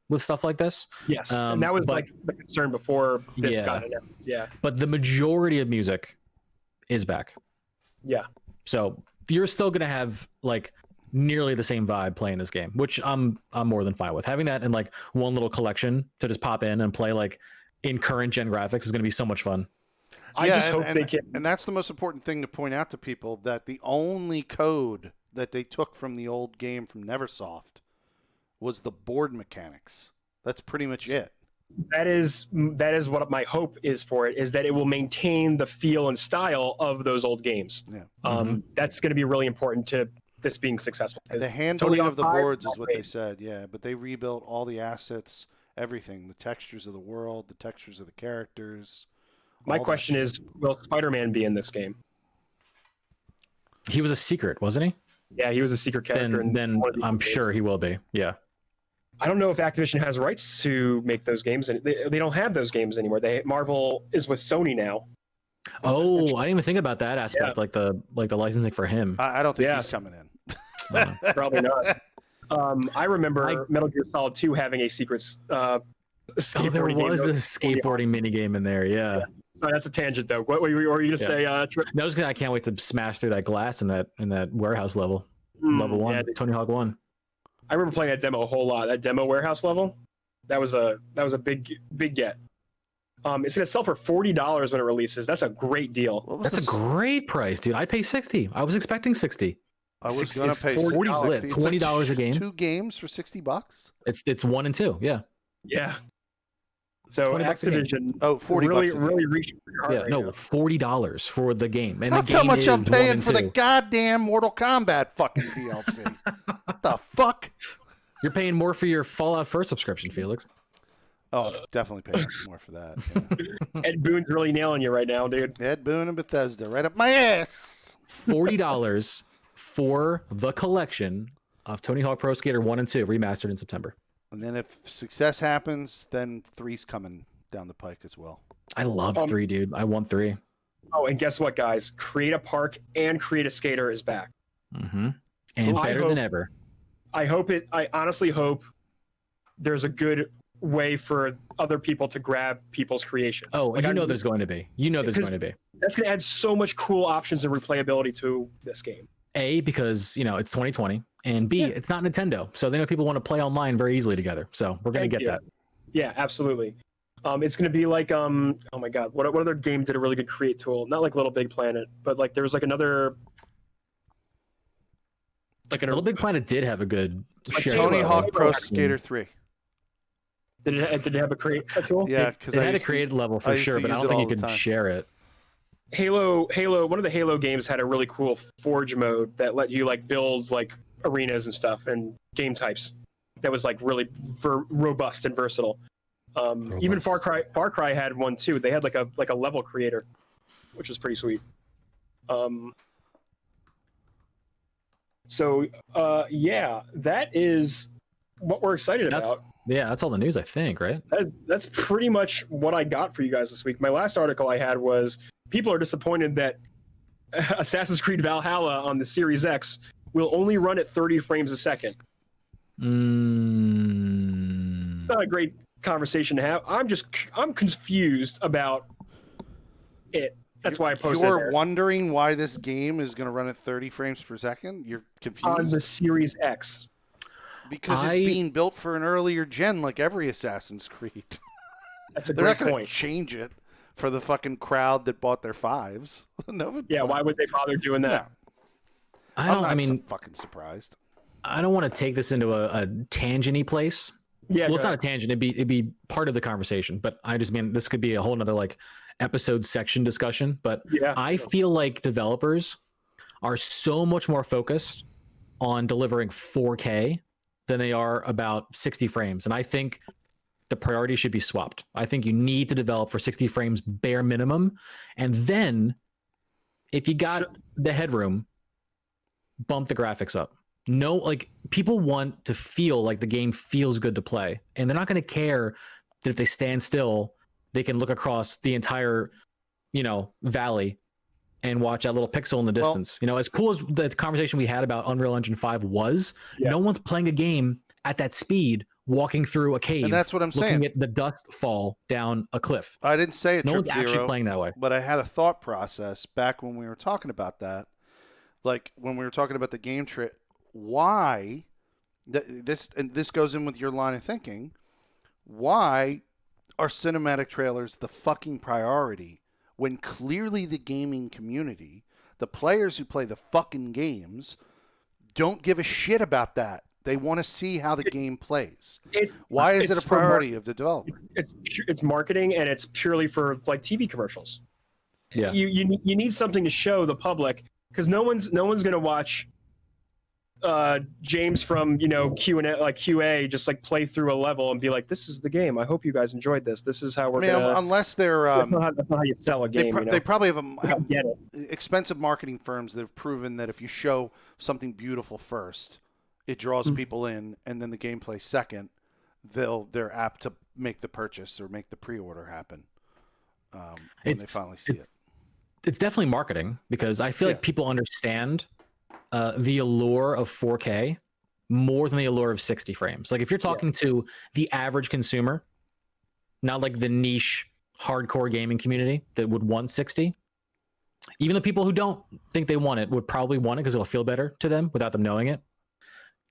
with stuff like this. Yes, and that was but- like the concern before this Yeah. got announced. Yeah, But the majority of music is back. yeah. So you're still gonna have like nearly the same vibe playing this game, which I'm more than fine with. Having that in like one little collection to just pop in and play like in current gen graphics is gonna be so much fun. I just hope they can. And that's the most important thing to point out to people, that the only code that they took from the old game from Neversoft was the board mechanics. That's pretty much it. That is what my hope is for it, is that it will maintain the feel and style of those old games. Yeah. That's going to be really important to this being successful. 'cause The handling Tony of the Hawk 5 boards is not what great. they said, yeah. But they rebuilt all the assets, everything, the textures of the world, the textures of the characters. My all that question shit. is, will Spider-Man be in this game? He was a secret, wasn't he? Yeah, he was a secret character. in Then one of the I'm games. sure he will be. Yeah. I don't know if Activision has rights to make those games, and they don't have those games anymore. Marvel is with Sony now. Oh, essentially. I didn't even think about that aspect, like the licensing for him. I don't think Yeah. he's coming in. Probably not. I remember Metal Gear Solid 2 having a secret Oh, there skateboarding game. was a That skateboarding mini game in there. Yeah. Sorry, that's a tangent, though. What were you going to Yeah. say? Trip? No, I can't wait to smash through that glass in that warehouse level. Level 1, Yeah, Tony Hawk 1. I remember playing that demo a whole lot. That demo warehouse level, that was a big get. It's gonna sell for $40 when it releases. That's a great deal. What was That's a this? great price, dude. I'd pay 60. I was expecting 60. I was Six- going it's to pay 40 $60. lit, It's $20 a game. 2 games for $60. It's 1 and 2. Yeah. Yeah, So $20 a game. Activision, Oh, $40 really, a game. really reaching for your heart Yeah, right no, now. $40 for the game. And That's the how game much I'm is 1 paying and for the 2. goddamn Mortal Kombat fucking DLC. What the fuck? You're paying more for your Fallout 1st subscription, Felix. Oh, definitely paying more for that. Yeah. Ed Boon's really nailing you right now, dude. Ed Boon and Bethesda, right up my ass. $40 for the collection of Tony Hawk Pro Skater 1 and 2 remastered in September. And then if success happens, then 3's coming down the pike as well. I love 3, dude. I want 3. Oh, and guess what, guys? Create a Park and Create a Skater is back. Mm-hmm. And I better hope- than ever. I honestly hope there's a good way for other people to grab people's creations. Oh, Like, you I- know there's going to be. You know there's Because- going to be. That's going to add so much cool options and replayability to this game. A, because, it's 2020. And B, Yeah. it's not Nintendo. So they know people want to play online very easily together. So we're going to Thank get you. that. Yeah, absolutely. It's going to be like, oh my God, what other game did a really good create tool? Not like Little Big Planet, but like there was like another. Like Little Big Planet did have a good Like share. Tony Halo. Hawk Pro Halo. Skater 3. Did it have a create a tool? Yeah, because It I had a used to- create level I for used sure, to but I use don't it think all you the could time. share it. Halo, one of the Halo games had a really cool Forge mode that let you like build like arenas and stuff and game types. That was like really robust and versatile. Even Far Cry had one too. They had like a level creator, which was pretty sweet. Yeah, that is what we're excited about. That's all the news, I think, right? That's pretty much what I got for you guys this week. My last article I had was people are disappointed that Assassin's Creed Valhalla on the Series X will only run at 30 frames a second. Not a great conversation to have. I'm confused about it. That's why I posted You're there. wondering why this game is going to run at 30 frames per second? You're confused? On the Series X. Because it's being built for an earlier gen like every Assassin's Creed. That's a They're great not going to point. change it for the fucking crowd that bought their 5s. No, Yeah, why would they bother doing that? No. I'm not fucking surprised. I don't want to take this into a tangent-y place. Yeah, Well, it's not a tangent. It'd be part of the conversation, but I just mean this could be a whole nother like episode section discussion. But Yeah. I feel like developers are so much more focused on delivering 4K than they are about 60 frames. And I think the priority should be swapped. I think you need to develop for 60 frames bare minimum. And then if you got the headroom, bump the graphics up. No, like people want to feel like the game feels good to play, and they're not going to care that if they stand still, they can look across the entire, valley and watch that little pixel in the distance. As cool as the conversation we had about Unreal Engine 5 was, no one's playing a game at that speed, walking through a cave. And that's what I'm looking saying. at the dust fall down a cliff. I didn't say it. No Trip one's actually Zero, playing that way. but I had a thought process back when we were talking about that. Like when we were talking about the game trip, why this goes in with your line of thinking. Why are cinematic trailers the fucking priority when clearly the gaming community, the players who play the fucking games, don't give a shit about that? They want to see how the game plays. Why is it a priority of the developer? It's marketing, and it's purely for like TV commercials. Yeah. You need something to show the public, because no one's going to watch James from Q&A, like QA, just like play through a level and be like, "This is the game. I hope you guys enjoyed this. This is how we're gonna." Unless they're that's not how you sell a game. they probably have get it. expensive marketing firms that have proven that if you show something beautiful first, it draws people in, and then the gameplay second, they're apt to make the purchase or make the pre-order happen when they finally see it. It's definitely marketing, because I feel like people understand the allure of 4K more than the allure of 60 frames. Like if you're talking to the average consumer, not like the niche hardcore gaming community that would want 60, even the people who don't think they want it would probably want it because it'll feel better to them without them knowing it.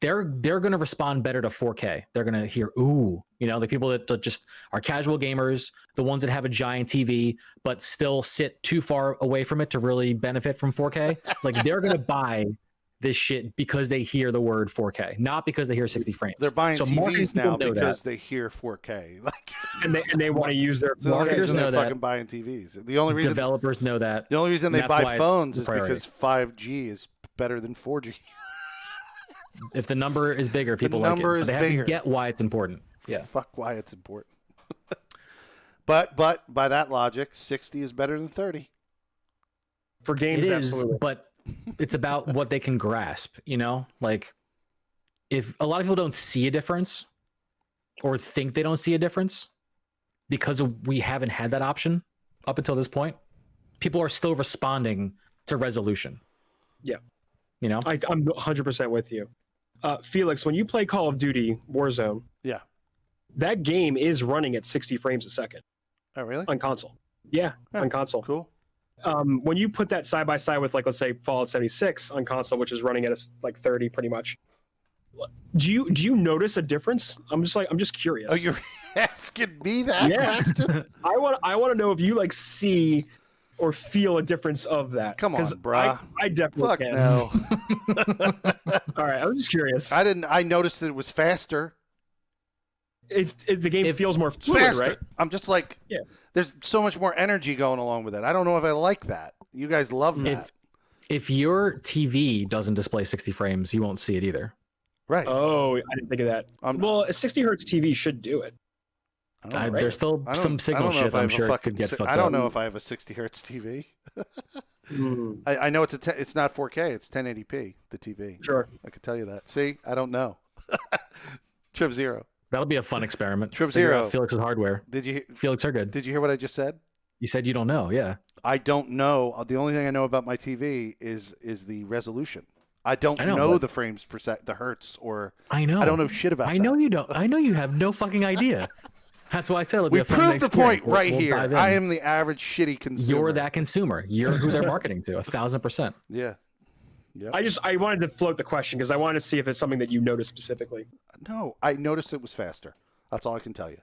They're going to respond better to 4K. They're going to hear, ooh, the people that just are casual gamers, the ones that have a giant TV, but still sit too far away from it to really benefit from 4K. Like they're going to buy this shit because they hear the word 4K, not because they hear 60 frames. They're buying So marketing TVs now people know because that. they hear 4K. Like and they want to use their It's the only Marketers reason know they're that. fucking buying TVs. The only reason Developers know that. they and that's buy why it's phones the is priority. because 5G is better than 4G. If the number is bigger, people like it. number But is they have bigger. to get why it's important. Yeah. Fuck why it's important. but by that logic, 60 is better than 30. for games. It is, Absolutely. but it's about what they can grasp, you know? Like, if a lot of people don't see a difference or think they don't see a difference because we haven't had that option up until this point, people are still responding to resolution. Yeah. You know? I'm 100% with you. Felix, when you play Call of Duty Warzone, Yeah. that game is running at 60 frames a second Oh, really? on console. Yeah, Yeah, on console. Cool. When you put that side by side with, like, let's say Fallout 76 on console, which is running at like 30 pretty much, do you notice a difference? I'm just curious. Oh, you're asking me that Yeah. question? I want to know if you like see or feel a difference of that. Come on, 'Cause bruh. I definitely Fuck can. no. All right, I'm just curious. I noticed that it was faster. If the game If- feels more It's fluid, faster. right? I'm just like, Yeah. there's so much more energy going along with it. I don't know if I like that. You guys love that. If your TV doesn't display 60 frames, you won't see it either. Right. Oh, I didn't think of that. Well, a 60 hertz TV should do it. I don't know. There's still I don't- some I signal don't know if shit I I'm have a sure it fucking could get si- fucked I don't up. know if I have a 60 hertz TV. Hmm, I know it's not 4K. It's 1080p. The TV. sure. I could tell you that. See, I don't know. Trip Zero. That'll be a fun experiment. Trip Figure Zero. out Felix's hardware. Did you Felix are good. Did you hear what I just said? You said you don't know. Yeah. I don't know. The only thing I know about my TV is the resolution. I don't I know, know but- the frames per sec, the hertz, or I know. I don't know shit about. I that. know you don't. I know you have no fucking idea. That's why I said it'll be We a fun proved the experiment. point right We'll here. dive in. I am the average shitty consumer. You're that consumer. You're who they're marketing to. 1,000%. Yeah. Yep. I wanted to float the question because I wanted to see if it's something that you noticed specifically. No, I noticed it was faster. That's all I can tell you.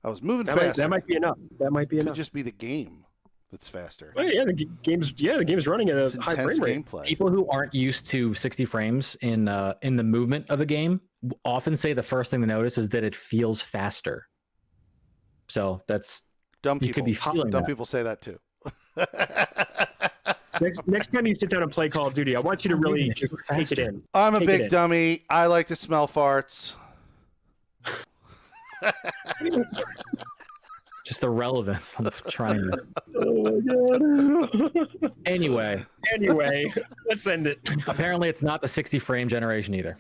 I was moving That faster. might be enough. That might be Could enough. just be the game that's faster. Well, yeah, the game's running at It's a high intense frame rate. gameplay. People who aren't used to 60 frames in the movement of a game often say the first thing they notice is that it feels faster. So that's Dumb you people. could be feeling Dumb that. people say that too. Next time you sit down and play Call of Duty, I want you to really It feels just take it faster. in. I'm a Take it big in. dummy. I like to smell farts. just the relevance of trying to. Oh my god. Anyway, Anyway, let's end it. apparently it's not the 60 frame generation either.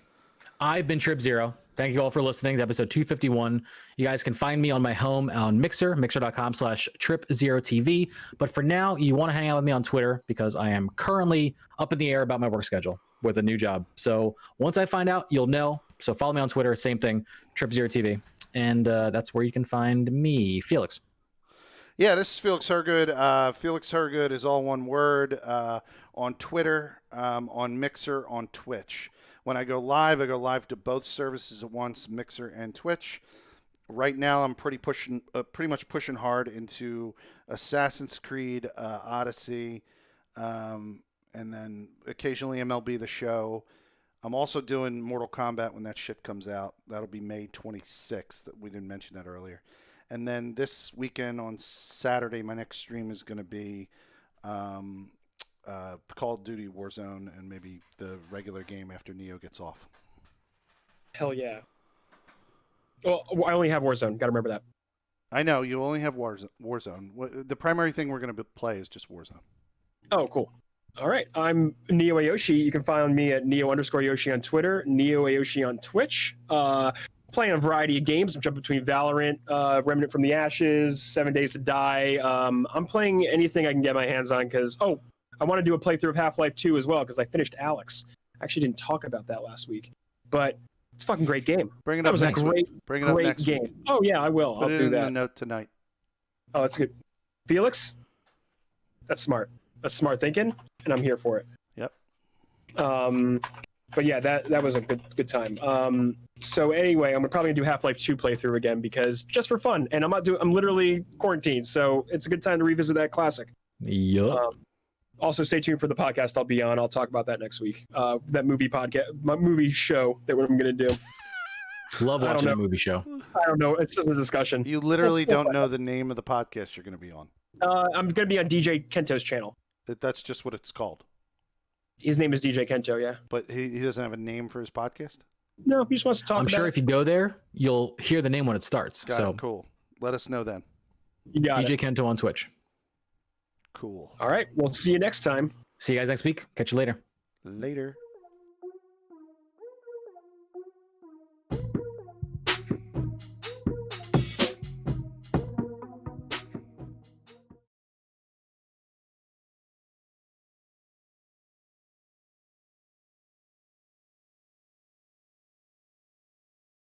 I've been Trip Zero. Thank you all for listening to episode 251. You guys can find me on my home on Mixer, mixer.com/trip0tv. But for now, you want to hang out with me on Twitter because I am currently up in the air about my work schedule with a new job. So once I find out, you'll know. So follow me on Twitter, same thing, trip0tv. And that's where you can find me, Felix. Yeah, this is Felix Hergood. Felix Hergood is all one word on Twitter, on Mixer, on Twitch. When I go live to both services at once, Mixer and Twitch. Right now, I'm pretty much pushing hard into Assassin's Creed Odyssey, and then occasionally MLB The Show. I'm also doing Mortal Kombat when that shit comes out. That'll be May 26th. We didn't mention that earlier. And then this weekend on Saturday, my next stream is going to be Call of Duty Warzone and maybe the regular game after Neo gets off. Hell yeah. Well, I only have Warzone. Got to remember that. I know you only have Warzone. The primary thing we're going to play is just Warzone. Oh, cool. All right. I'm Neo Ayoshi. You can find me at Neo_Yoshi on Twitter, Neo Ayoshi on Twitch. Playing a variety of games. I'm jumping between Valorant, Remnant from the Ashes, 7 Days to Die. I'm playing anything I can get my hands on because, I want to do a playthrough of Half-Life 2 as well because I finished Alex. I actually didn't talk about that last week, but it's a fucking great game. Bring it That up was next a great, week. Bring it up great next game. week. Oh, yeah, I will. Put I'll it do in the that. note tonight. Oh, that's good. Felix? That's smart. That's smart thinking, and I'm here for it. Yep. But yeah, that was a good time. So anyway, I'm probably gonna do Half-Life 2 playthrough again because just for fun, and I'm literally quarantined, so it's a good time to revisit that classic. Yup. Also, stay tuned for the podcast I'll be on. I'll talk about that next week. That movie podcast, my movie show that I'm gonna do. Love I don't watching a know. movie show. I don't know. It's just a discussion. You literally don't know the name of the podcast you're going to be on. I'm going to be on DJ Kento's channel. That's just what it's called. His name is DJ Kento, yeah. But he doesn't have a name for his podcast? No, he just wants to talk I'm about sure it. if you go there, you'll hear the name when it starts. Got So it. Cool. Let us know then. You got DJ it. Kento on Twitch. Cool. All right. We'll see you next time. See you guys next week. Catch you later. Later.